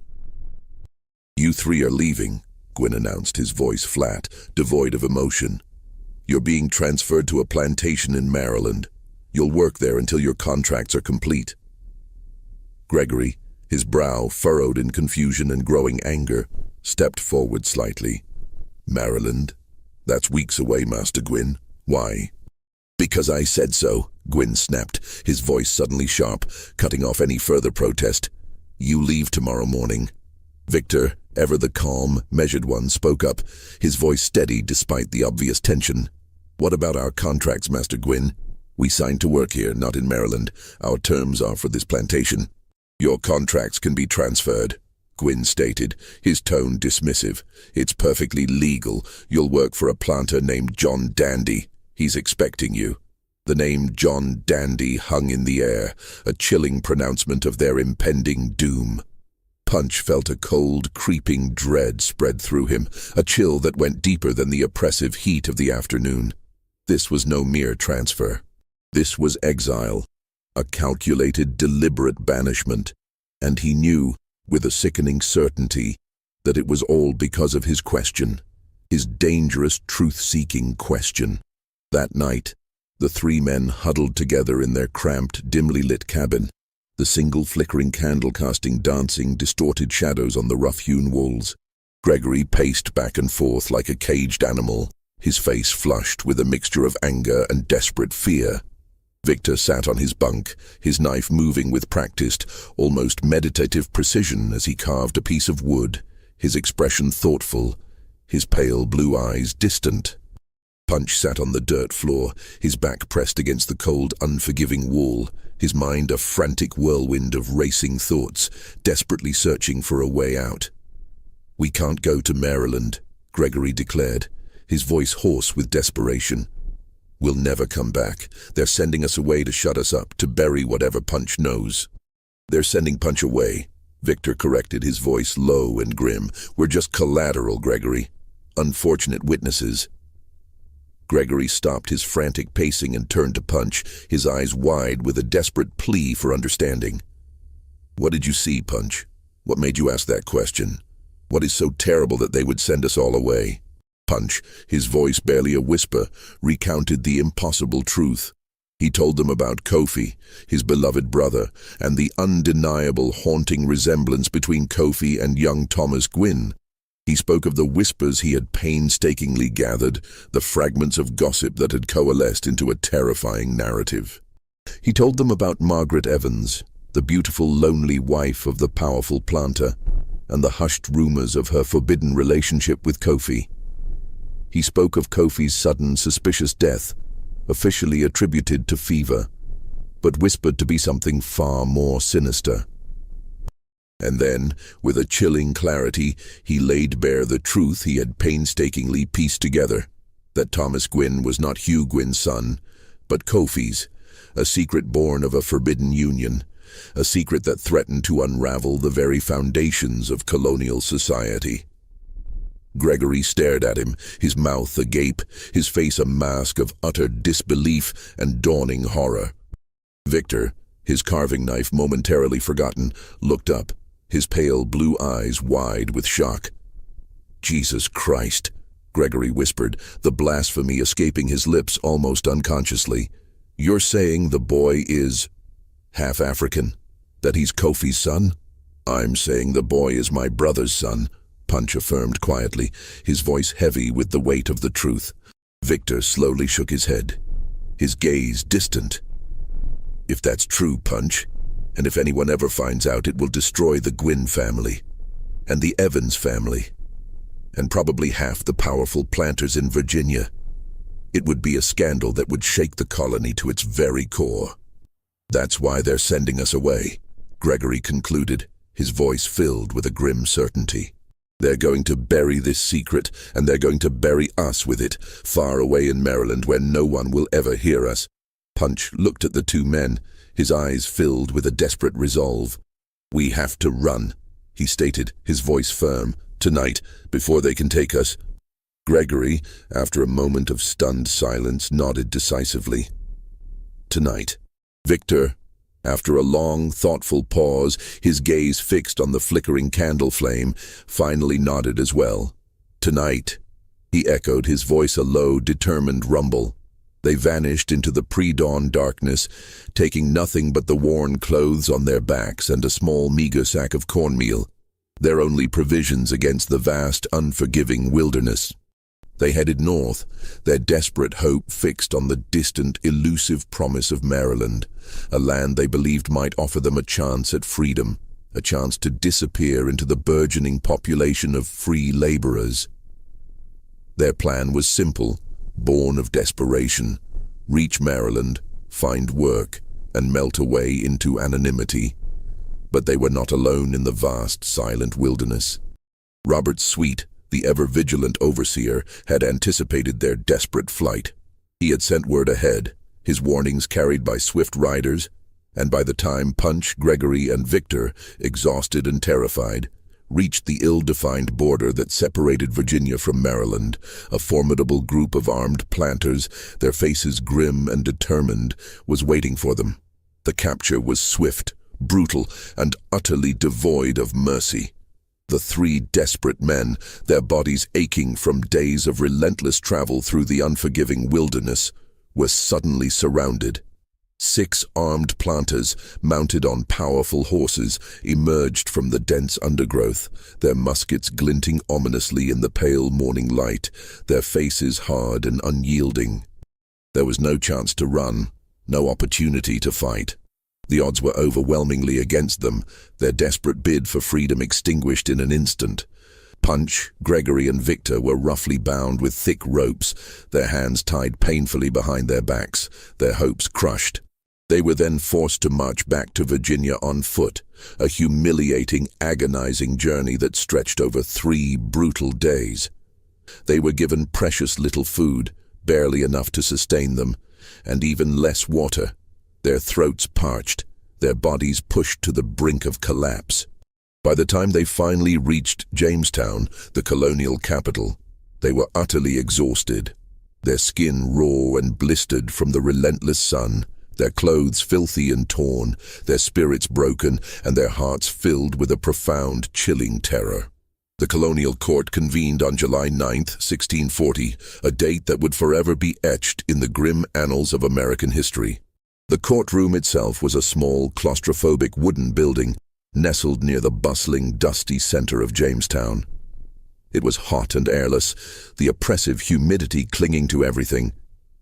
"You 3 are leaving," Gwyn announced, his voice flat, devoid of emotion. "You're being transferred to a plantation in Maryland. You'll work there until your contracts are complete." Gregory, his brow furrowed in confusion and growing anger, stepped forward slightly. "Maryland? That's weeks away, Master Gwyn. Why?" "Because I said so," Gwyn snapped, his voice suddenly sharp, cutting off any further protest. "You leave tomorrow morning." Victor, ever the calm, measured one, spoke up, his voice steady despite the obvious tension. "What about our contracts, Master Gwyn? We signed to work here, not in Maryland. Our terms are for this plantation." "Your contracts can be transferred," Gwyn stated, his tone dismissive. "It's perfectly legal. You'll work for a planter named John Dandy. He's expecting you." The name John Dandy hung in the air, a chilling pronouncement of their impending doom. Punch felt a cold, creeping dread spread through him, a chill that went deeper than the oppressive heat of the afternoon. This was no mere transfer. This was exile. A calculated, deliberate banishment, and he knew, with a sickening certainty, that it was all because of his question, his dangerous, truth-seeking question. That night, the 3 men huddled together in their cramped, dimly lit cabin, the single flickering candle casting dancing, distorted shadows on the rough-hewn walls. Gregory paced back and forth like a caged animal, his face flushed with a mixture of anger and desperate fear. Victor sat on his bunk, his knife moving with practiced, almost meditative precision as he carved a piece of wood, his expression thoughtful, his pale blue eyes distant. Punch sat on the dirt floor, his back pressed against the cold, unforgiving wall, his mind a frantic whirlwind of racing thoughts, desperately searching for a way out. "We can't go to Maryland," Gregory declared, his voice hoarse with desperation. "We'll never come back. They're sending us away to shut us up, to bury whatever Punch knows." "They're sending Punch away," Victor corrected, his voice low and grim. "We're just collateral, Gregory. Unfortunate witnesses." Gregory stopped his frantic pacing and turned to Punch, his eyes wide with a desperate plea for understanding. "What did you see, Punch? What made you ask that question? What is so terrible that they would send us all away?" Punch, his voice barely a whisper, recounted the impossible truth. He told them about Kofi, his beloved brother, and the undeniable haunting resemblance between Kofi and young Thomas Gwynn. He spoke of the whispers he had painstakingly gathered, the fragments of gossip that had coalesced into a terrifying narrative. He told them about Margaret Evans, the beautiful, lonely wife of the powerful planter, and the hushed rumors of her forbidden relationship with Kofi. He spoke of Kofi's sudden, suspicious death, officially attributed to fever, but whispered to be something far more sinister. And then, with a chilling clarity, he laid bare the truth he had painstakingly pieced together, that Thomas Gwynn was not Hugh Gwynn's son, but Kofi's, a secret born of a forbidden union, a secret that threatened to unravel the very foundations of colonial society. Gregory stared at him, his mouth agape, his face a mask of utter disbelief and dawning horror. Victor, his carving knife momentarily forgotten, looked up, his pale blue eyes wide with shock. "Jesus Christ," Gregory whispered, the blasphemy escaping his lips almost unconsciously. "You're saying the boy is half African? That he's Kofi's son?" "I'm saying the boy is my brother's son," Punch affirmed quietly, his voice heavy with the weight of the truth. Victor slowly shook his head, his gaze distant. "If that's true, Punch, and if anyone ever finds out, it will destroy the Gwynn family, and the Evans family, and probably half the powerful planters in Virginia. It would be a scandal that would shake the colony to its very core. That's why they're sending us away," Gregory concluded, his voice filled with a grim certainty. "They're going to bury this secret, and they're going to bury us with it, far away in Maryland where no one will ever hear us." Punch looked at the two men, his eyes filled with a desperate resolve. "We have to run," he stated, his voice firm. "Tonight, before they can take us." Gregory, after a moment of stunned silence, nodded decisively. "Tonight." Victor, after a long, thoughtful pause, his gaze fixed on the flickering candle flame, finally nodded as well. "Tonight," he echoed, his voice a low, determined rumble. They vanished into the pre-dawn darkness, taking nothing but the worn clothes on their backs and a small, meager sack of cornmeal, their only provisions against the vast, unforgiving wilderness. They headed north, their desperate hope fixed on the distant, elusive promise of Maryland, a land they believed might offer them a chance at freedom, a chance to disappear into the burgeoning population of free laborers. Their plan was simple, born of desperation: reach Maryland, find work, and melt away into anonymity. But they were not alone in the vast, silent wilderness. Robert Sweet, the ever-vigilant overseer, had anticipated their desperate flight. He had sent word ahead, his warnings carried by swift riders, and by the time Punch, Gregory, and Victor, exhausted and terrified, reached the ill-defined border that separated Virginia from Maryland, a formidable group of armed planters, their faces grim and determined, was waiting for them. The capture was swift, brutal, and utterly devoid of mercy. The three desperate men, their bodies aching from days of relentless travel through the unforgiving wilderness, were suddenly surrounded. 6 armed planters, mounted on powerful horses, emerged from the dense undergrowth, their muskets glinting ominously in the pale morning light, their faces hard and unyielding. There was no chance to run, no opportunity to fight. The odds were overwhelmingly against them, their desperate bid for freedom extinguished in an instant. Punch, Gregory, and Victor were roughly bound with thick ropes, their hands tied painfully behind their backs, their hopes crushed. They were then forced to march back to Virginia on foot, a humiliating, agonizing journey that stretched over 3 brutal days. They were given precious little food, barely enough to sustain them, and even less water. Their throats parched, their bodies pushed to the brink of collapse. By the time they finally reached Jamestown, the colonial capital, they were utterly exhausted, their skin raw and blistered from the relentless sun, their clothes filthy and torn, their spirits broken, and their hearts filled with a profound, chilling terror. The colonial court convened on July 9, 1640, a date that would forever be etched in the grim annals of American history. The courtroom itself was a small, claustrophobic wooden building, nestled near the bustling, dusty center of Jamestown. It was hot and airless, the oppressive humidity clinging to everything,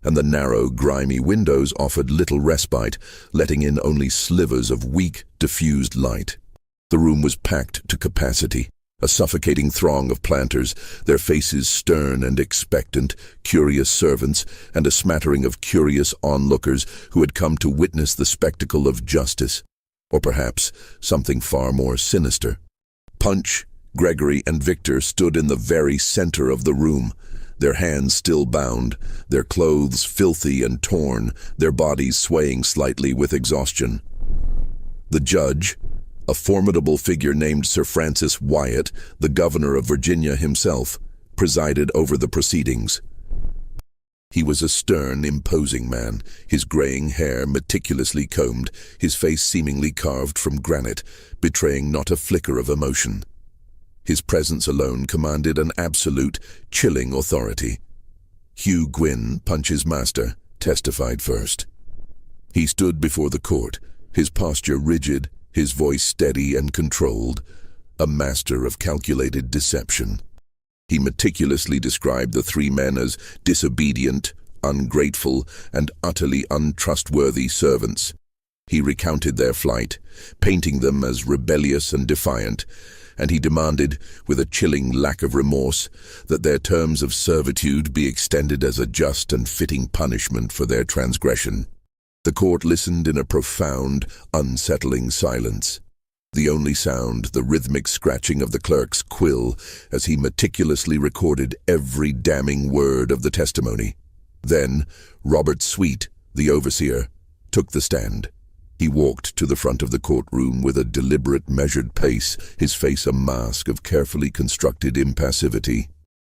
and the narrow, grimy windows offered little respite, letting in only slivers of weak, diffused light. The room was packed to capacity, a suffocating throng of planters, their faces stern and expectant, curious servants, and a smattering of curious onlookers who had come to witness the spectacle of justice. Or perhaps something far more sinister. Punch, Gregory, and Victor stood in the very center of the room, their hands still bound, their clothes filthy and torn, their bodies swaying slightly with exhaustion. The judge, a formidable figure named Sir Francis Wyatt, the governor of Virginia himself, presided over the proceedings. He was a stern, imposing man, his graying hair meticulously combed, his face seemingly carved from granite, betraying not a flicker of emotion. His presence alone commanded an absolute, chilling authority. Hugh Gwynn, Punch's master, testified first. He stood before the court, his posture rigid, his voice steady and controlled, a master of calculated deception. He meticulously described the 3 men as disobedient, ungrateful, and utterly untrustworthy servants. He recounted their flight, painting them as rebellious and defiant, and he demanded, with a chilling lack of remorse, that their terms of servitude be extended as a just and fitting punishment for their transgression. The court listened in a profound, unsettling silence. The only sound, the rhythmic scratching of the clerk's quill as he meticulously recorded every damning word of the testimony. Then, Robert Sweet, the overseer, took the stand. He walked to the front of the courtroom with a deliberate, measured pace, his face a mask of carefully constructed impassivity.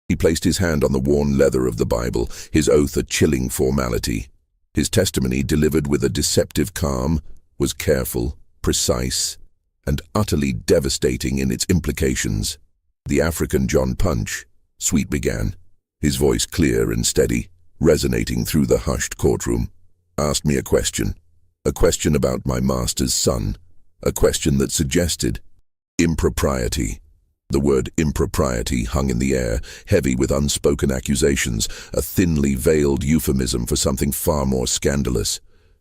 He placed his hand on the worn leather of the Bible, his oath a chilling formality. His testimony, delivered with a deceptive calm, was careful, precise, and utterly devastating in its implications. The African John Punch, Sweet began, his voice clear and steady, resonating through the hushed courtroom, asked me a question about my master's son, a question that suggested impropriety. The word impropriety hung in the air, heavy with unspoken accusations, a thinly veiled euphemism for something far more scandalous.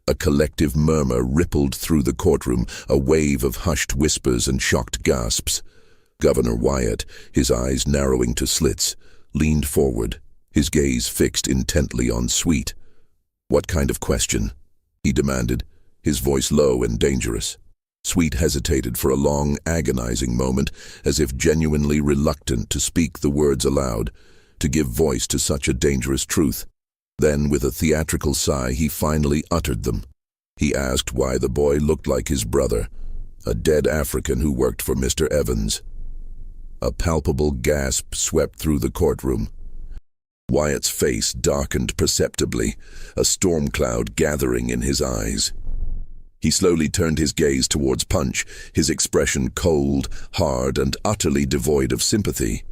A collective murmur rippled through the courtroom, a wave of hushed whispers and shocked gasps. Governor Wyatt, his eyes narrowing to slits, leaned forward, his gaze fixed intently on Sweet. "What kind of question?" he demanded, his voice low and dangerous. Sweet hesitated for a long, agonizing moment, as if genuinely reluctant to speak the words aloud, to give voice to such a dangerous truth. Then, with a theatrical sigh, he finally uttered them. He asked why the boy looked like his brother, a dead African who worked for Mr. Evans. A palpable gasp swept through the courtroom. Wyatt's face darkened perceptibly, a storm cloud gathering in his eyes. He slowly turned his gaze towards Punch, his expression cold, hard, and utterly devoid of sympathy.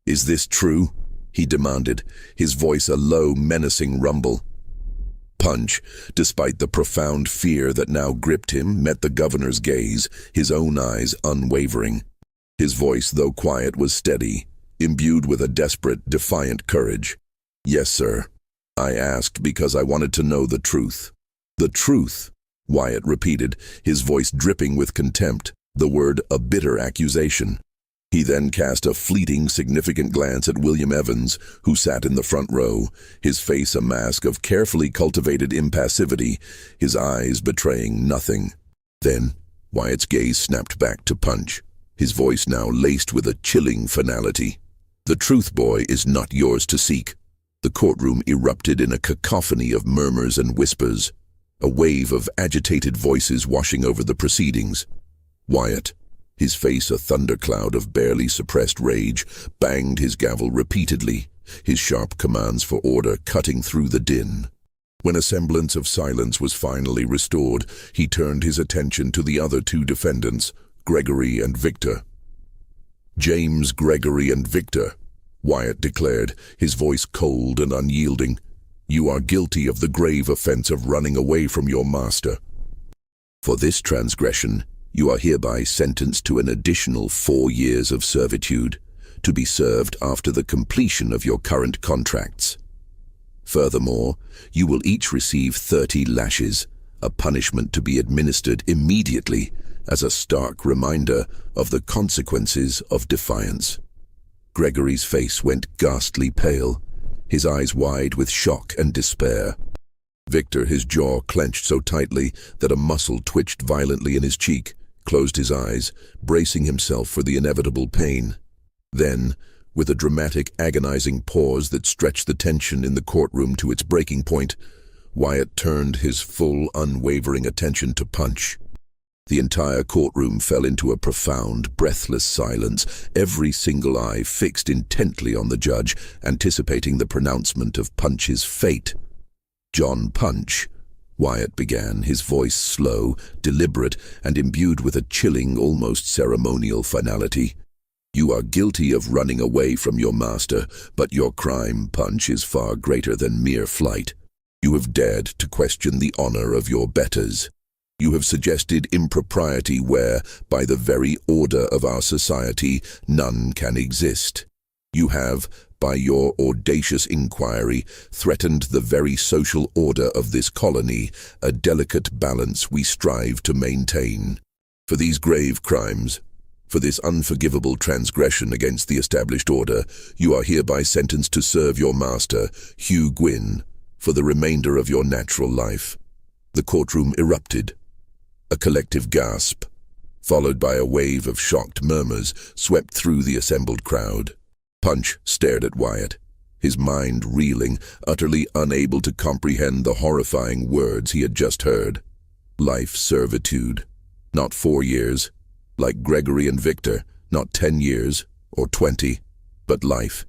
"Is this true?" he demanded, his voice a low, menacing rumble. Punch, despite the profound fear that now gripped him, met the governor's gaze, his own eyes unwavering. His voice, though quiet, was steady, imbued with a desperate, defiant courage. "Yes, sir. I asked because I wanted to know the truth." "The truth," Wyatt repeated, his voice dripping with contempt, the word a bitter accusation. He then cast a fleeting, significant glance at William Evans, who sat in the front row, his face a mask of carefully cultivated impassivity, his eyes betraying nothing. Then, Wyatt's gaze snapped back to Punch, his voice now laced with a chilling finality. "The truth, boy, is not yours to seek." The courtroom erupted in a cacophony of murmurs and whispers, a wave of agitated voices washing over the proceedings. Wyatt, his face a thundercloud of barely suppressed rage, banged his gavel repeatedly, his sharp commands for order cutting through the din. When a semblance of silence was finally restored, he turned his attention to the other two defendants, Gregory and Victor. "James Gregory and Victor," Wyatt declared, his voice cold and unyielding, "you are guilty of the grave offense of running away from your master. For this transgression, you are hereby sentenced to an additional 4 years of servitude, to be served after the completion of your current contracts. Furthermore, you will each receive 30 lashes, a punishment to be administered immediately as a stark reminder of the consequences of defiance." Gregory's face went ghastly pale, his eyes wide with shock and despair. Victor, his jaw clenched so tightly that a muscle twitched violently in his cheek, closed his eyes, bracing himself for the inevitable pain. Then, with a dramatic, agonizing pause that stretched the tension in the courtroom to its breaking point, Wyatt turned his full, unwavering attention to Punch. The entire courtroom fell into a profound, breathless silence, every single eye fixed intently on the judge, anticipating the pronouncement of Punch's fate. "John Punch," Wyatt began, his voice slow, deliberate, and imbued with a chilling, almost ceremonial finality. "You are guilty of running away from your master, but your crime, Punch, is far greater than mere flight. You have dared to question the honor of your betters. You have suggested impropriety where, by the very order of our society, none can exist. You have, by your audacious inquiry, threatened the very social order of this colony, a delicate balance we strive to maintain. For these grave crimes, for this unforgivable transgression against the established order, you are hereby sentenced to serve your master, Hugh Gwyn, for the remainder of your natural life." The courtroom erupted. A collective gasp, followed by a wave of shocked murmurs, swept through the assembled crowd. Punch stared at Wyatt, his mind reeling, utterly unable to comprehend the horrifying words he had just heard. Life servitude. Not 4 years, like Gregory and Victor, not 10 years, or 20, but life.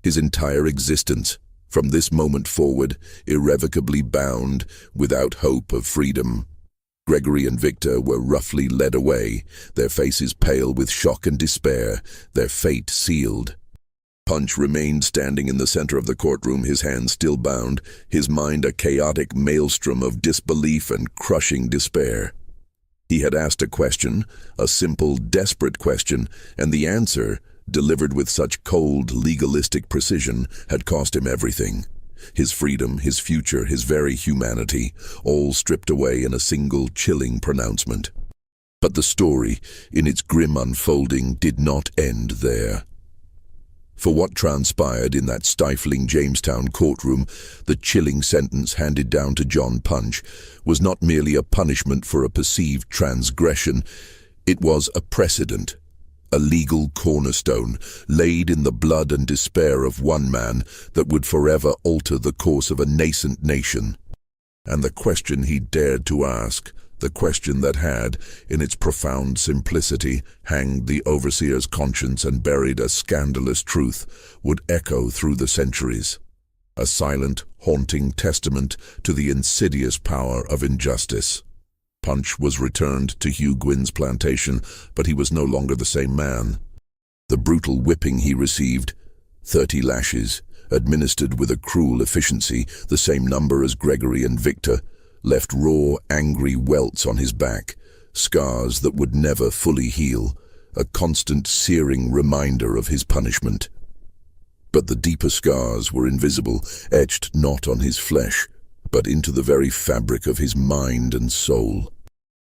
His entire existence, from this moment forward, irrevocably bound, without hope of freedom. Gregory and Victor were roughly led away, their faces pale with shock and despair, their fate sealed. Punch remained standing in the center of the courtroom, his hands still bound, his mind a chaotic maelstrom of disbelief and crushing despair. He had asked a question, a simple, desperate question, and the answer, delivered with such cold, legalistic precision, had cost him everything. His freedom, his future, his very humanity, all stripped away in a single chilling pronouncement. But the story, in its grim unfolding, did not end there. For what transpired in that stifling Jamestown courtroom, the chilling sentence handed down to John Punch was not merely a punishment for a perceived transgression, it was a precedent, a legal cornerstone laid in the blood and despair of one man that would forever alter the course of a nascent nation. And the question he dared to ask, the question that had, in its profound simplicity, hanged the overseer's conscience and buried a scandalous truth, would echo through the centuries. A silent, haunting testament to the insidious power of injustice. Punch was returned to Hugh Gwyn's plantation, but he was no longer the same man. The brutal whipping he received, 30 lashes, administered with a cruel efficiency, the same number as Gregory and Victor, left raw, angry welts on his back, scars that would never fully heal, a constant searing reminder of his punishment. But the deeper scars were invisible, etched not on his flesh, but into the very fabric of his mind and soul.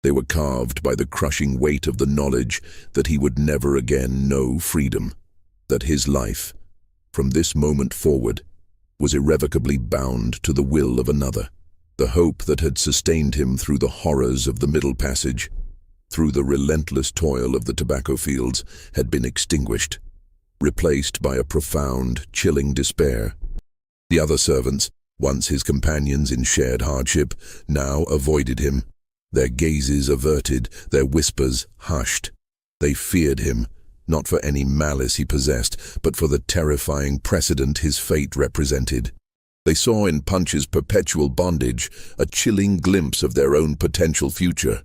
They were carved by the crushing weight of the knowledge that he would never again know freedom, that his life, from this moment forward, was irrevocably bound to the will of another. The hope that had sustained him through the horrors of the Middle Passage, through the relentless toil of the tobacco fields, had been extinguished, replaced by a profound, chilling despair. The other servants, once his companions in shared hardship, now avoided him, their gazes averted, their whispers hushed. They feared him, not for any malice he possessed, but for the terrifying precedent his fate represented. They saw in Punch's perpetual bondage a chilling glimpse of their own potential future,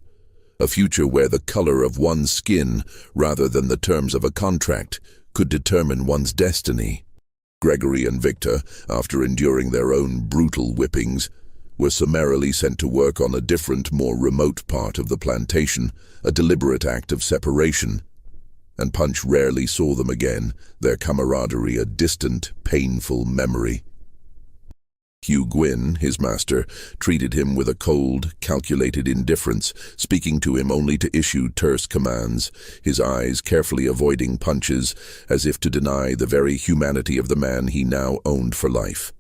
a future where the color of one's skin, rather than the terms of a contract, could determine one's destiny. Gregory and Victor, after enduring their own brutal whippings, were summarily sent to work on a different, more remote part of the plantation, a deliberate act of separation. And Punch rarely saw them again, their camaraderie a distant, painful memory. Hugh Gwyn, his master, treated him with a cold, calculated indifference, speaking to him only to issue terse commands, his eyes carefully avoiding Punch's, as if to deny the very humanity of the man he now owned for life.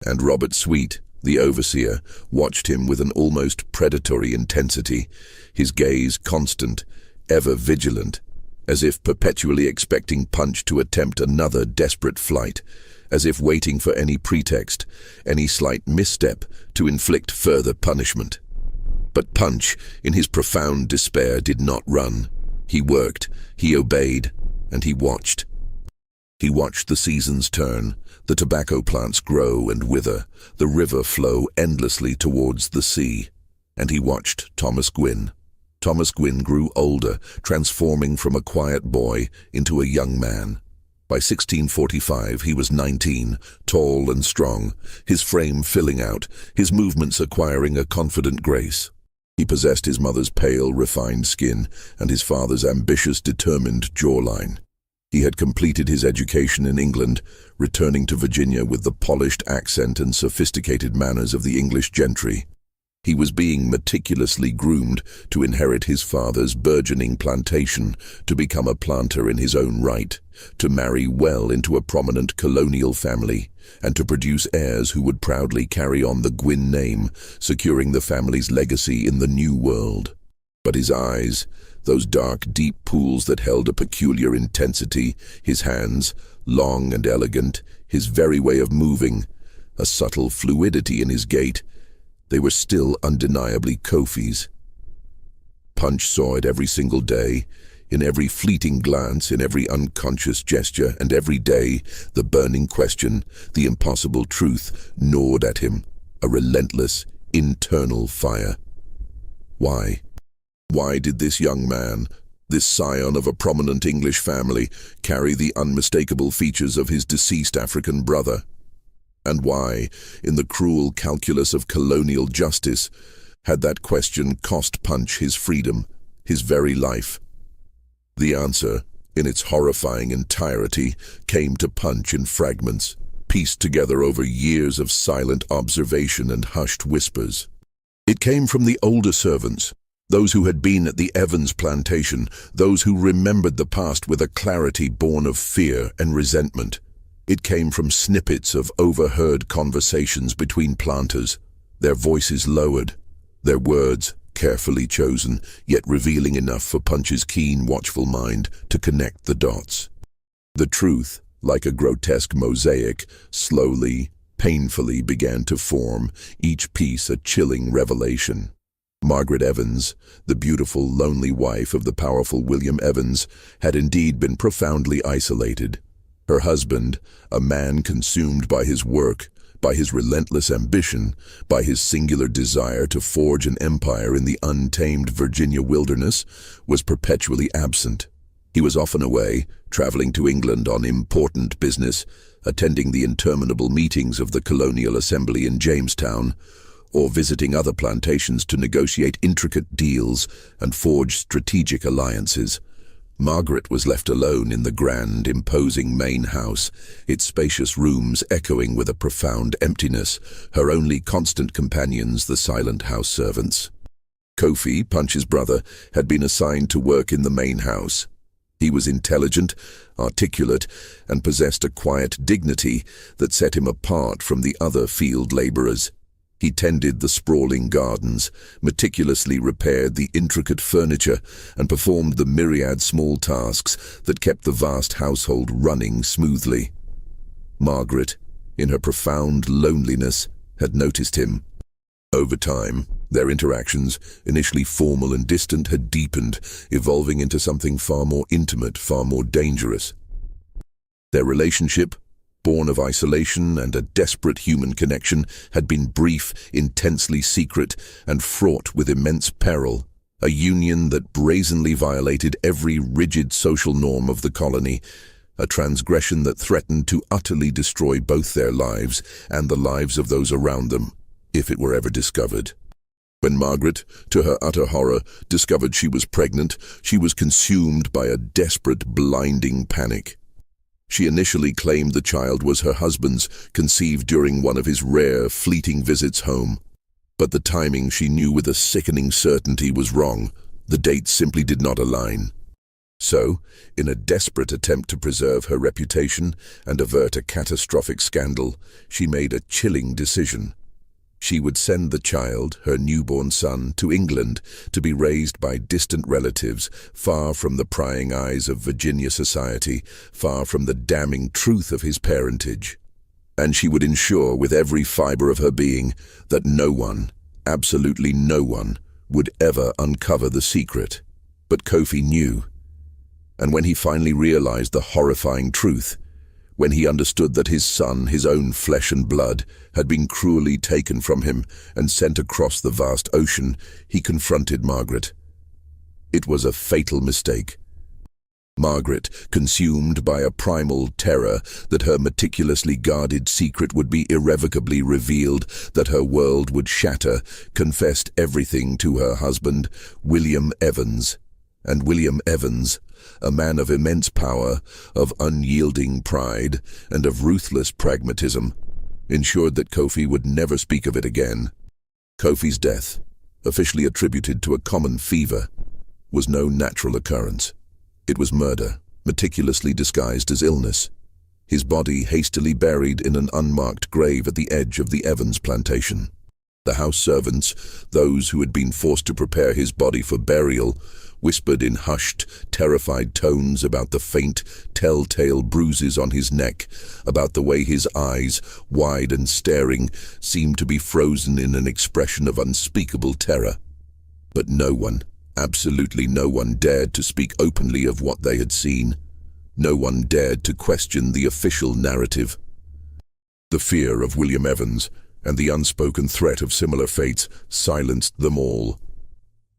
And Robert Sweet, the overseer, watched him with an almost predatory intensity, his gaze constant, ever vigilant, as if perpetually expecting Punch to attempt another desperate flight, as if waiting for any pretext, any slight misstep to inflict further punishment. But Punch, in his profound despair, did not run. He worked, he obeyed, and he watched. He watched the seasons turn, the tobacco plants grow and wither, the river flow endlessly towards the sea, and he watched Thomas Gwyn. Thomas Gwyn grew older, transforming from a quiet boy into a young man. By 1645 he was 19, tall and strong, his frame filling out, his movements acquiring a confident grace. He possessed his mother's pale, refined skin and his father's ambitious, determined jawline. He had completed his education in England, returning to Virginia with the polished accent and sophisticated manners of the English gentry. He was being meticulously groomed to inherit his father's burgeoning plantation, to become a planter in his own right, to marry well into a prominent colonial family, and to produce heirs who would proudly carry on the Gwyn name, securing the family's legacy in the New World. But his eyes, those dark, deep pools that held a peculiar intensity, his hands, long and elegant, his very way of moving, a subtle fluidity in his gait, they were still undeniably Kofi's. Punch saw it every single day, in every fleeting glance, in every unconscious gesture, and every day the burning question, the impossible truth, gnawed at him, a relentless, internal fire. Why? Why did this young man, this scion of a prominent English family, carry the unmistakable features of his deceased African brother? And why, in the cruel calculus of colonial justice, had that question cost Punch his freedom, his very life? The answer, in its horrifying entirety, came to Punch in fragments, pieced together over years of silent observation and hushed whispers. It came from the older servants, those who had been at the Evans plantation, those who remembered the past with a clarity born of fear and resentment. It came from snippets of overheard conversations between planters, their voices lowered, their words carefully chosen, yet revealing enough for Punch's keen, watchful mind to connect the dots. The truth, like a grotesque mosaic, slowly, painfully began to form, each piece a chilling revelation. Margaret Evans, the beautiful, lonely wife of the powerful William Evans, had indeed been profoundly isolated. Her husband, a man consumed by his work, by his relentless ambition, by his singular desire to forge an empire in the untamed Virginia wilderness, was perpetually absent. He was often away, traveling to England on important business, attending the interminable meetings of the Colonial Assembly in Jamestown, or visiting other plantations to negotiate intricate deals and forge strategic alliances. Margaret was left alone in the grand, imposing main house, its spacious rooms echoing with a profound emptiness, her only constant companions the silent house servants. Kofi, Punch's brother, had been assigned to work in the main house. He was intelligent, articulate, and possessed a quiet dignity that set him apart from the other field laborers. He tended the sprawling gardens, meticulously repaired the intricate furniture, and performed the myriad small tasks that kept the vast household running smoothly. Margaret, in her profound loneliness, had noticed him. Over time, their interactions, initially formal and distant, had deepened, evolving into something far more intimate, far more dangerous. Their relationship, born of isolation and a desperate human connection, had been brief, intensely secret, and fraught with immense peril, a union that brazenly violated every rigid social norm of the colony, a transgression that threatened to utterly destroy both their lives and the lives of those around them, if it were ever discovered. When Margaret, to her utter horror, discovered she was pregnant, she was consumed by a desperate, blinding panic. She initially claimed the child was her husband's, conceived during one of his rare, fleeting visits home. But the timing, she knew with a sickening certainty, was wrong. The dates simply did not align. So, in a desperate attempt to preserve her reputation and avert a catastrophic scandal, she made a chilling decision. She would send the child, her newborn son, to England to be raised by distant relatives, far from the prying eyes of Virginia society, far from the damning truth of his parentage. And she would ensure with every fiber of her being that no one, absolutely no one, would ever uncover the secret. But Kofi knew. And when he finally realized the horrifying truth, when he understood that his son, his own flesh and blood, had been cruelly taken from him and sent across the vast ocean, he confronted Margaret. It was a fatal mistake. Margaret, consumed by a primal terror that her meticulously guarded secret would be irrevocably revealed, that her world would shatter, confessed everything to her husband, William Evans. And William Evans, a man of immense power, of unyielding pride, and of ruthless pragmatism, ensured that Kofi would never speak of it again. Kofi's death, officially attributed to a common fever, was no natural occurrence. It was murder, meticulously disguised as illness. His body hastily buried in an unmarked grave at the edge of the Evans plantation. The house servants, those who had been forced to prepare his body for burial, whispered in hushed, terrified tones about the faint, telltale bruises on his neck, about the way his eyes, wide and staring, seemed to be frozen in an expression of unspeakable terror. But no one, absolutely no one, dared to speak openly of what they had seen. No one dared to question the official narrative. The fear of William Evans and the unspoken threat of similar fates silenced them all.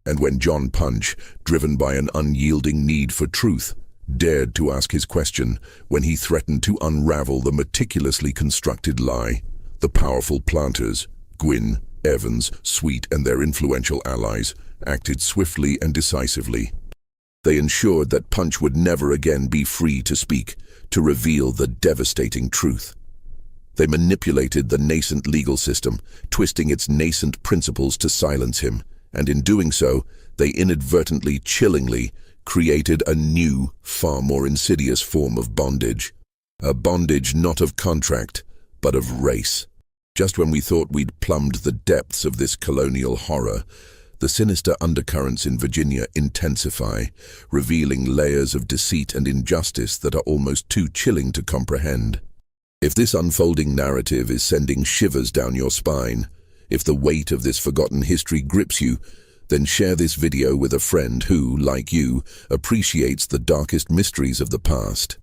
And when John Punch, driven by an unyielding need for truth, dared to ask his question, when he threatened to unravel the meticulously constructed lie, the powerful planters, Gwyn, Evans, Sweet, and their influential allies, acted swiftly and decisively. They ensured that Punch would never again be free to speak, to reveal the devastating truth. They manipulated the nascent legal system, twisting its nascent principles to silence him, and in doing so, they inadvertently, chillingly, created a new, far more insidious form of bondage. A bondage not of contract, but of race. Just when we thought we'd plumbed the depths of this colonial horror, the sinister undercurrents in Virginia intensify, revealing layers of deceit and injustice that are almost too chilling to comprehend. If this unfolding narrative is sending shivers down your spine, if the weight of this forgotten history grips you, then share this video with a friend who, like you, appreciates the darkest mysteries of the past.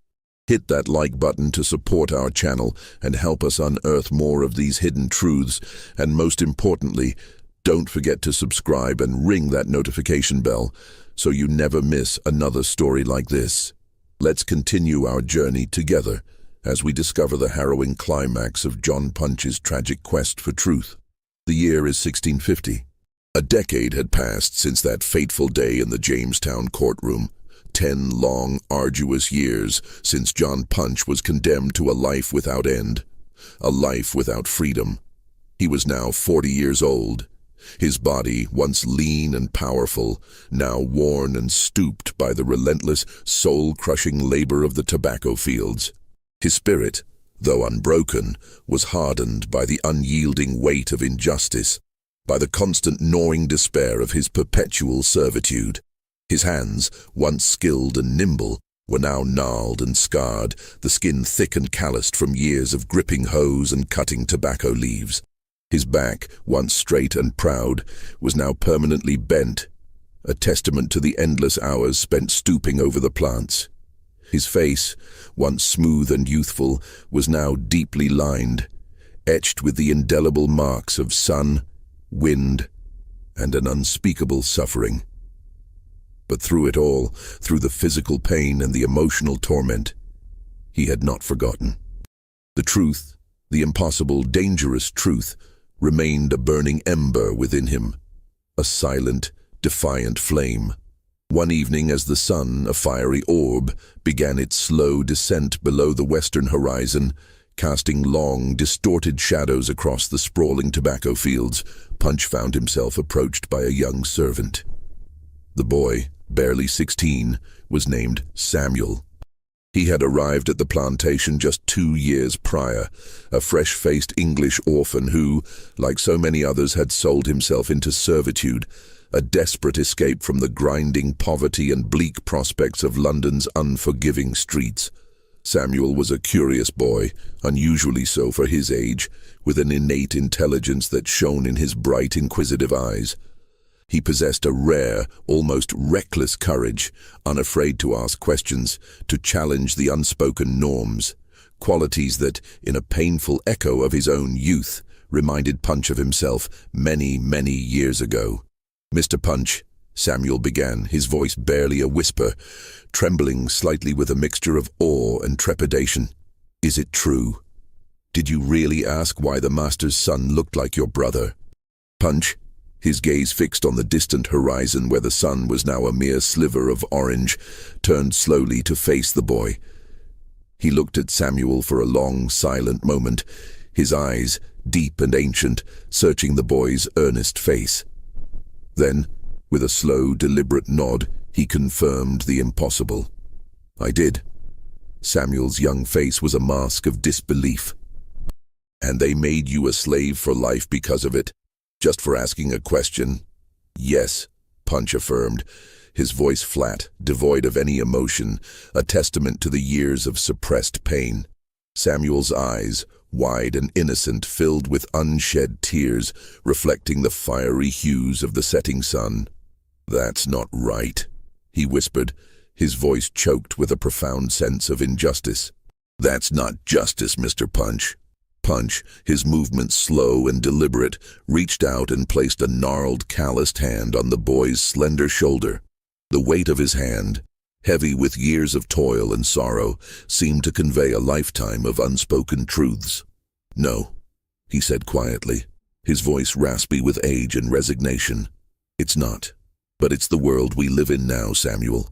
Hit that like button to support our channel and help us unearth more of these hidden truths, and most importantly, don't forget to subscribe and ring that notification bell so you never miss another story like this. Let's continue our journey together as we discover the harrowing climax of John Punch's tragic quest for truth. The year is 1650. A decade had passed since that fateful day in the Jamestown courtroom. 10 long, arduous years since John Punch was condemned to a life without end, a life without freedom. He was now 40 years old. His body, once lean and powerful, now worn and stooped by the relentless, soul-crushing labor of the tobacco fields. His spirit, though unbroken, was hardened by the unyielding weight of injustice, by the constant gnawing despair of his perpetual servitude. His hands, once skilled and nimble, were now gnarled and scarred, the skin thick and calloused from years of gripping hoes and cutting tobacco leaves. His back, once straight and proud, was now permanently bent, a testament to the endless hours spent stooping over the plants. His face, once smooth and youthful, was now deeply lined, etched with the indelible marks of sun, wind, and an unspeakable suffering. But through it all, through the physical pain and the emotional torment, he had not forgotten. The truth, the impossible, dangerous truth, remained a burning ember within him, a silent, defiant flame. One evening, as the sun, a fiery orb, began its slow descent below the western horizon, casting long, distorted shadows across the sprawling tobacco fields, Punch found himself approached by a young servant. The boy, barely 16, was named Samuel. He had arrived at the plantation just 2 years prior, a fresh-faced English orphan who, like so many others, had sold himself into servitude, a desperate escape from the grinding poverty and bleak prospects of London's unforgiving streets. Samuel was a curious boy, unusually so for his age, with an innate intelligence that shone in his bright, inquisitive eyes. He possessed a rare, almost reckless courage, unafraid to ask questions, to challenge the unspoken norms, qualities that, in a painful echo of his own youth, reminded Punch of himself many, many years ago. "Mr. Punch," Samuel began, his voice barely a whisper, trembling slightly with a mixture of awe and trepidation. "Is it true? Did you really ask why the master's son looked like your brother?" Punch, his gaze fixed on the distant horizon where the sun was now a mere sliver of orange, turned slowly to face the boy. He looked at Samuel for a long, silent moment, his eyes, deep and ancient, searching the boy's earnest face. Then, with a slow, deliberate nod, he confirmed the impossible. "I did." Samuel's young face was a mask of disbelief. "And they made you a slave for life because of it? Just for asking a question?" "Yes," Punch affirmed, his voice flat, devoid of any emotion, a testament to the years of suppressed pain. Samuel's eyes, wide and innocent, filled with unshed tears, reflecting the fiery hues of the setting sun. "That's not right," he whispered, his voice choked with a profound sense of injustice. "That's not justice, Mr. Punch." Punch, his movements slow and deliberate, reached out and placed a gnarled, calloused hand on the boy's slender shoulder. The weight of his hand, heavy with years of toil and sorrow, seemed to convey a lifetime of unspoken truths. "No," he said quietly, his voice raspy with age and resignation. "It's not. But it's the world we live in now, Samuel.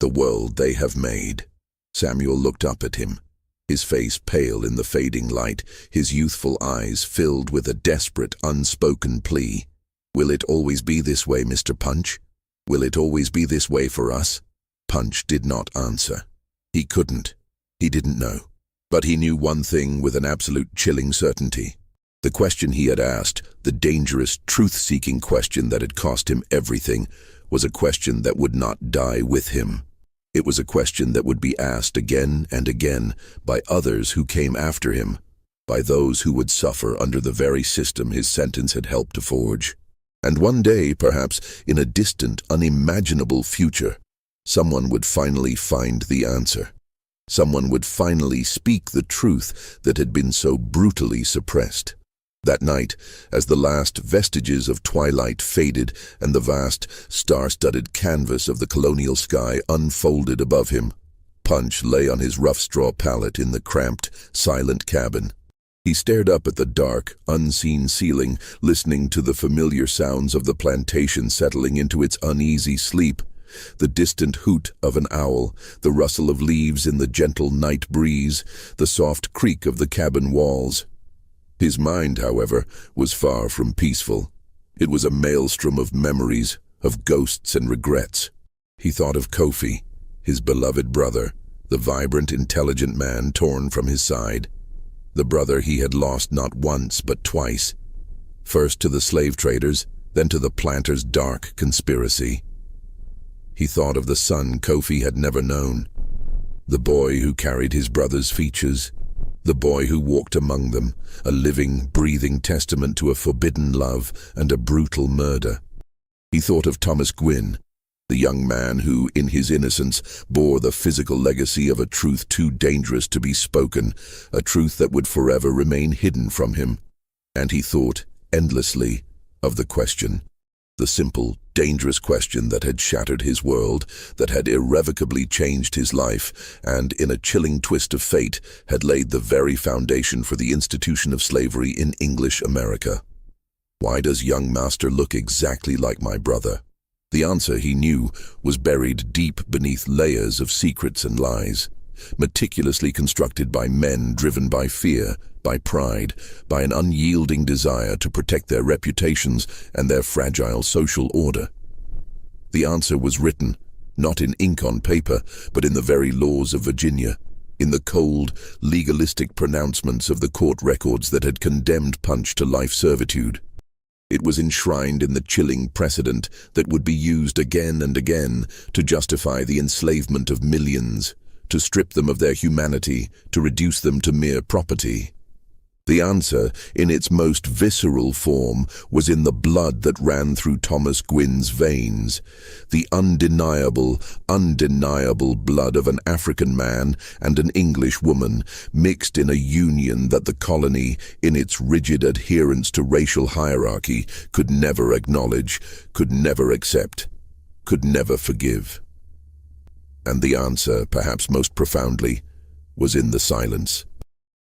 The world they have made." Samuel looked up at him, his face pale in the fading light, his youthful eyes filled with a desperate, unspoken plea. "Will it always be this way, Mr. Punch? Will it always be this way for us?" Punch did not answer. He couldn't. He didn't know. But he knew one thing with an absolute chilling certainty. The question he had asked, the dangerous, truth-seeking question that had cost him everything, was a question that would not die with him. It was a question that would be asked again and again by others who came after him, by those who would suffer under the very system his sentence had helped to forge. And one day, perhaps in a distant, unimaginable future, someone would finally find the answer. Someone would finally speak the truth that had been so brutally suppressed. That night, as the last vestiges of twilight faded and the vast, star-studded canvas of the colonial sky unfolded above him, Punch lay on his rough straw pallet in the cramped, silent cabin. He stared up at the dark, unseen ceiling, listening to the familiar sounds of the plantation settling into its uneasy sleep, The distant hoot of an owl, the rustle of leaves in the gentle night breeze, the soft creak of the cabin walls. His mind, however, was far from peaceful. It was a maelstrom of memories, of ghosts and regrets. He thought of Kofi, his beloved brother, the vibrant, intelligent man torn from his side. The brother he had lost not once but twice. First to the slave traders, then to the planters' dark conspiracy. He thought of the son Kofi had never known, the boy who carried his brother's features, the boy who walked among them, a living, breathing testament to a forbidden love and a brutal murder. He thought of Thomas Gwynn, the young man who, in his innocence, bore the physical legacy of a truth too dangerous to be spoken, a truth that would forever remain hidden from him. And he thought, endlessly, of the question, the simple, dangerous question that had shattered his world, that had irrevocably changed his life, and, in a chilling twist of fate, had laid the very foundation for the institution of slavery in English America. Why does young master look exactly like my brother? The answer, he knew, was buried deep beneath layers of secrets and lies, meticulously constructed by men driven by fear, by pride, by an unyielding desire to protect their reputations and their fragile social order. The answer was written, not in ink on paper, but in the very laws of Virginia, in the cold, legalistic pronouncements of the court records that had condemned Punch to life servitude. It was enshrined in the chilling precedent that would be used again and again to justify the enslavement of millions, to strip them of their humanity, to reduce them to mere property. The answer, in its most visceral form, was in the blood that ran through Thomas Gwynn's veins, the undeniable blood of an African man and an English woman, mixed in a union that the colony, in its rigid adherence to racial hierarchy, could never acknowledge, could never accept, could never forgive. And the answer, perhaps most profoundly, was in the silence.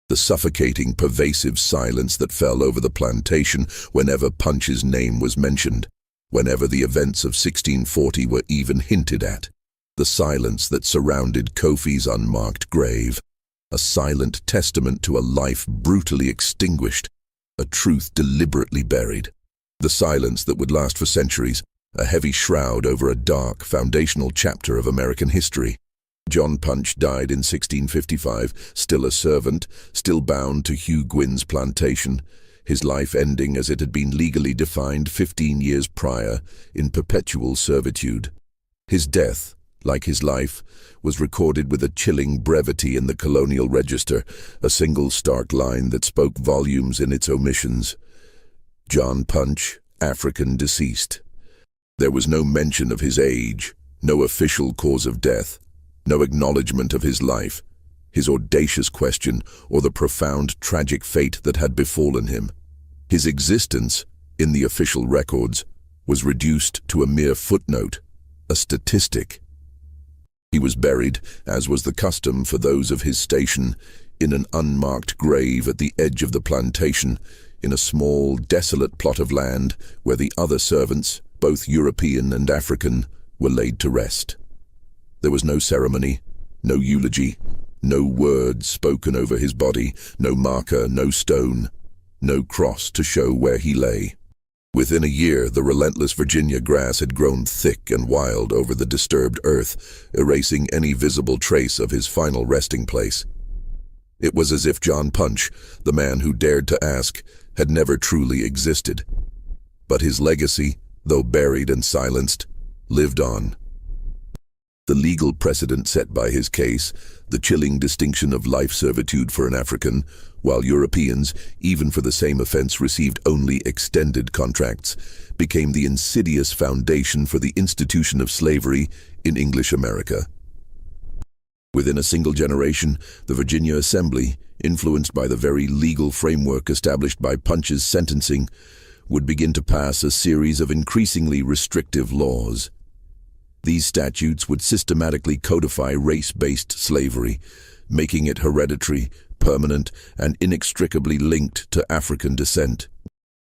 The suffocating, pervasive silence that fell over the plantation whenever Punch's name was mentioned, whenever the events of 1640 were even hinted at. The silence that surrounded Kofi's unmarked grave, a silent testament to a life brutally extinguished, a truth deliberately buried. The silence that would last for centuries, a heavy shroud over a dark, foundational chapter of American history. John Punch died in 1655, still a servant, still bound to Hugh Gwynn's plantation, his life ending as it had been legally defined 15 years prior, in perpetual servitude. His death, like his life, was recorded with a chilling brevity in the colonial register, a single stark line that spoke volumes in its omissions. John Punch, African, deceased. There was no mention of his age, no official cause of death, no acknowledgement of his life, his audacious question, or the profound tragic fate that had befallen him. His existence, in the official records, was reduced to a mere footnote, a statistic. He was buried, as was the custom for those of his station, in an unmarked grave at the edge of the plantation, in a small, desolate plot of land where the other servants, both European and African, were laid to rest. There was no ceremony, no eulogy, no words spoken over his body, no marker, no stone, no cross to show where he lay. Within a year, the relentless Virginia grass had grown thick and wild over the disturbed earth, erasing any visible trace of his final resting place. It was as if John Punch, the man who dared to ask, had never truly existed. But his legacy, though buried and silenced, lived on. The legal precedent set by his case, the chilling distinction of life servitude for an African, while Europeans, even for the same offense, received only extended contracts, became the insidious foundation for the institution of slavery in English America. Within a single generation, the Virginia Assembly, influenced by the very legal framework established by Punch's sentencing, would begin to pass a series of increasingly restrictive laws. These statutes would systematically codify race-based slavery, making it hereditary, permanent, and inextricably linked to African descent.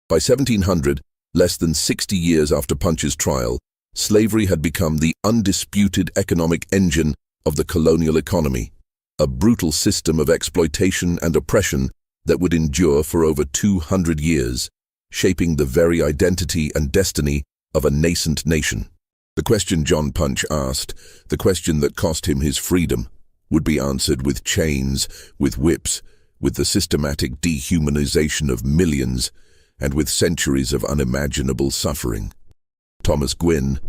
By 1700, less than 60 years after Punch's trial, Slavery had become the undisputed economic engine of the colonial economy, a brutal system of exploitation and oppression that would endure for over 200 years, shaping the very identity and destiny of a nascent nation. The question John Punch asked, the question that cost him his freedom, would be answered with chains, with whips, with the systematic dehumanization of millions, and with centuries of unimaginable suffering. Thomas Gwynn,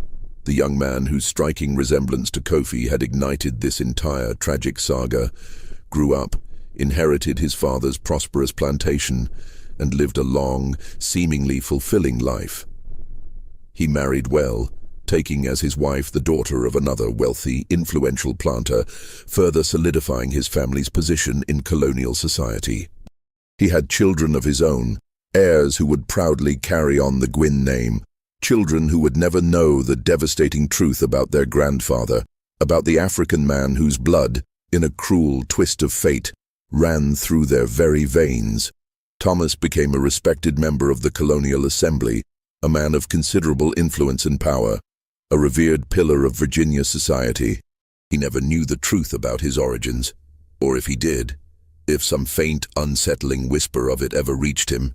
the young man whose striking resemblance to Kofi had ignited this entire tragic saga, grew up, inherited his father's prosperous plantation, and lived a long, seemingly fulfilling life. He married well, taking as his wife the daughter of another wealthy, influential planter, further solidifying his family's position in colonial society. He had children of his own, heirs who would proudly carry on the Gwynn name, children who would never know the devastating truth about their grandfather, about the African man whose blood, in a cruel twist of fate, ran through their very veins. Thomas became a respected member of the Colonial Assembly, a man of considerable influence and power, a revered pillar of Virginia society. He never knew the truth about his origins, or if he did, if some faint, unsettling whisper of it ever reached him,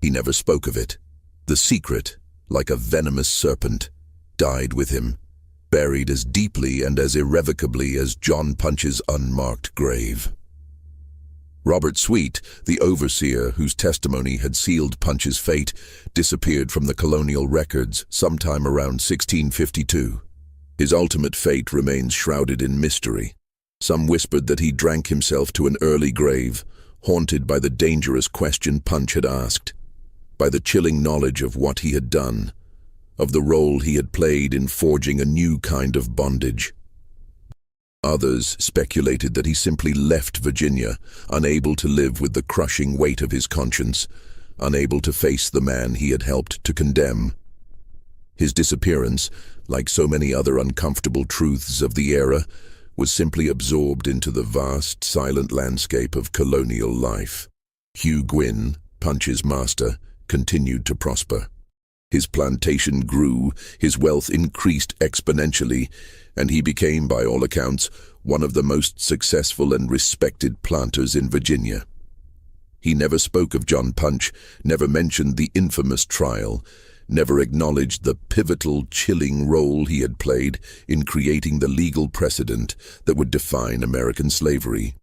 he never spoke of it. The secret, like a venomous serpent, died with him, buried as deeply and as irrevocably as John Punch's unmarked grave. Robert Sweet, the overseer whose testimony had sealed Punch's fate, disappeared from the colonial records sometime around 1652. His ultimate fate remains shrouded in mystery. Some whispered that he drank himself to an early grave, haunted by the dangerous question Punch had asked, by the chilling knowledge of what he had done, of the role he had played in forging a new kind of bondage. Others speculated that he simply left Virginia, unable to live with the crushing weight of his conscience, unable to face the man he had helped to condemn. His disappearance, like so many other uncomfortable truths of the era, was simply absorbed into the vast, silent landscape of colonial life. Hugh Gwynn, Punch's master, continued to prosper. His plantation grew, his wealth increased exponentially, and he became, by all accounts, one of the most successful and respected planters in Virginia. He never spoke of John Punch, never mentioned the infamous trial, never acknowledged the pivotal, chilling role he had played in creating the legal precedent that would define American slavery.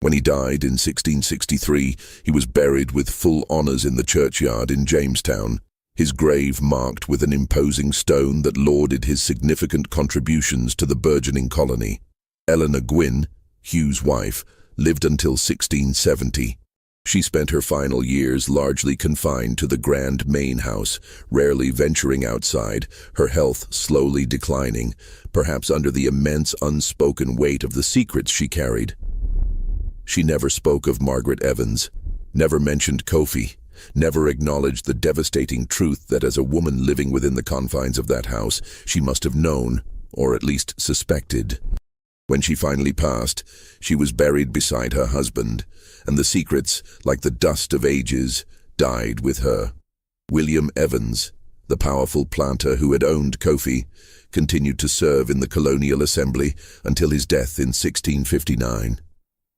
When he died in 1663, he was buried with full honors in the churchyard in Jamestown, his grave marked with an imposing stone that lauded his significant contributions to the burgeoning colony. Eleanor Gwynn, Hugh's wife, lived until 1670. She spent her final years largely confined to the grand main house, rarely venturing outside, her health slowly declining, perhaps under the immense unspoken weight of the secrets she carried. She never spoke of Margaret Evans, never mentioned Kofi, never acknowledged the devastating truth that as a woman living within the confines of that house, she must have known, or at least suspected. When she finally passed, she was buried beside her husband, and the secrets, like the dust of ages, died with her. William Evans, the powerful planter who had owned Kofi, continued to serve in the Colonial Assembly until his death in 1659.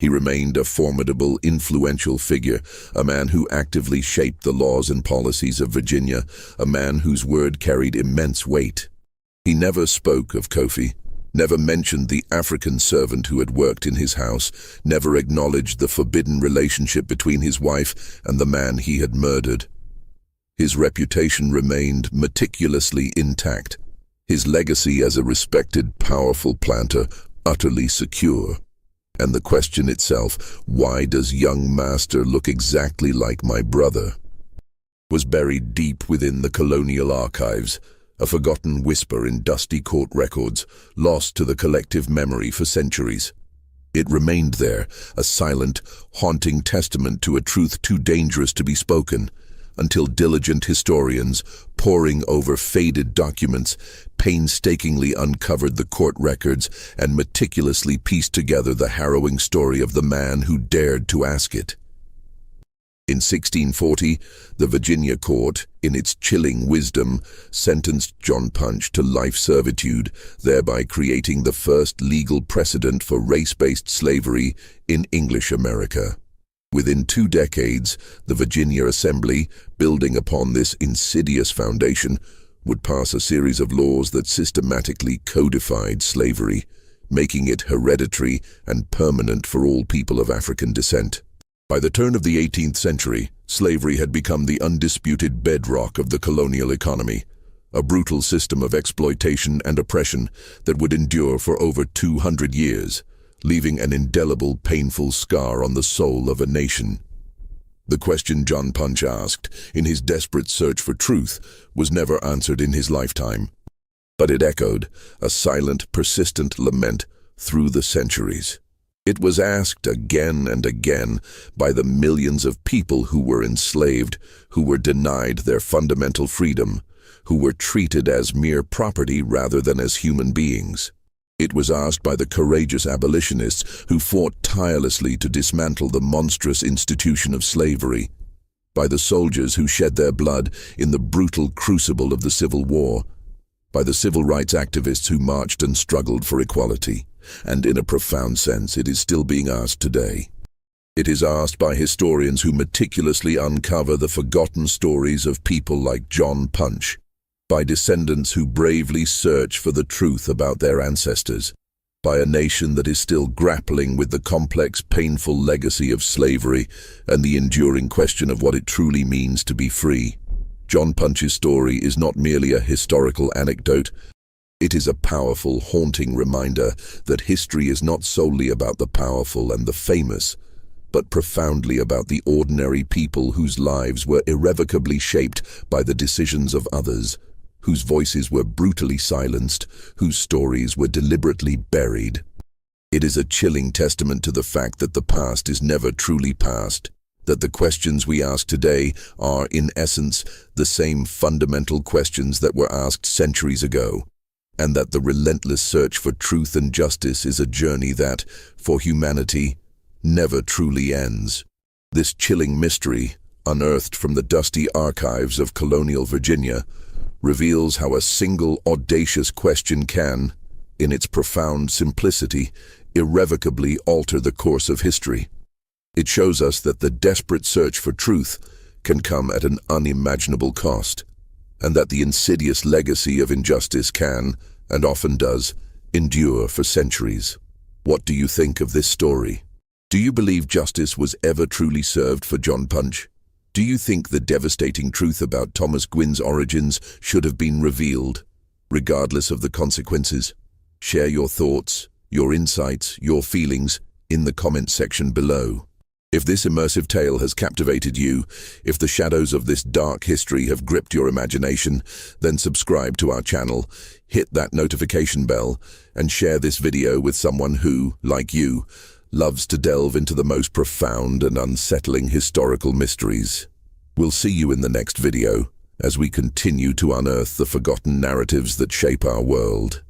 He remained a formidable, influential figure, a man who actively shaped the laws and policies of Virginia, a man whose word carried immense weight. He never spoke of Kofi, never mentioned the African servant who had worked in his house, never acknowledged the forbidden relationship between his wife and the man he had murdered. His reputation remained meticulously intact, his legacy as a respected, powerful planter utterly secure. And the question itself, why does young master look exactly like my brother, was buried deep within the colonial archives, a forgotten whisper in dusty court records, lost to the collective memory for centuries. It remained there, a silent, haunting testament to a truth too dangerous to be spoken, until diligent historians, poring over faded documents, painstakingly uncovered the court records and meticulously pieced together the harrowing story of the man who dared to ask it. In 1640, the Virginia court, in its chilling wisdom, sentenced John Punch to life servitude, thereby creating the first legal precedent for race-based slavery in English America. Within 2 decades, the Virginia Assembly, building upon this insidious foundation, would pass a series of laws that systematically codified slavery, making it hereditary and permanent for all people of African descent. By the turn of the 18th century, slavery had become the undisputed bedrock of the colonial economy, a brutal system of exploitation and oppression that would endure for over 200 years, leaving an indelible, painful scar on the soul of a nation. The question John Punch asked, in his desperate search for truth, was never answered in his lifetime, but it echoed, a silent, persistent lament, through the centuries. It was asked again and again by the millions of people who were enslaved, who were denied their fundamental freedom, who were treated as mere property rather than as human beings. It was asked by the courageous abolitionists who fought tirelessly to dismantle the monstrous institution of slavery, by the soldiers who shed their blood in the brutal crucible of the Civil War, by the civil rights activists who marched and struggled for equality. And in a profound sense, it is still being asked today. It is asked by historians who meticulously uncover the forgotten stories of people like John Punch, by descendants who bravely search for the truth about their ancestors, by a nation that is still grappling with the complex, painful legacy of slavery and the enduring question of what it truly means to be free. John Punch's story is not merely a historical anecdote. It is a powerful, haunting reminder that history is not solely about the powerful and the famous, but profoundly about the ordinary people whose lives were irrevocably shaped by the decisions of others, whose voices were brutally silenced, whose stories were deliberately buried. It is a chilling testament to the fact that the past is never truly past, that the questions we ask today are, in essence, the same fundamental questions that were asked centuries ago, and that the relentless search for truth and justice is a journey that, for humanity, never truly ends. This chilling mystery, unearthed from the dusty archives of colonial Virginia, reveals how a single audacious question can, in its profound simplicity, irrevocably alter the course of history. It shows us that the desperate search for truth can come at an unimaginable cost, and that the insidious legacy of injustice can, and often does, endure for centuries. What do you think of this story? Do you believe justice was ever truly served for John Punch? Do you think the devastating truth about Thomas Gwynn's origins should have been revealed, regardless of the consequences? Share your thoughts, your insights, your feelings in the comment section below. If this immersive tale has captivated you, if the shadows of this dark history have gripped your imagination, then subscribe to our channel, hit that notification bell, and share this video with someone who, like you, loves to delve into the most profound and unsettling historical mysteries. We'll see you in the next video, as we continue to unearth the forgotten narratives that shape our world.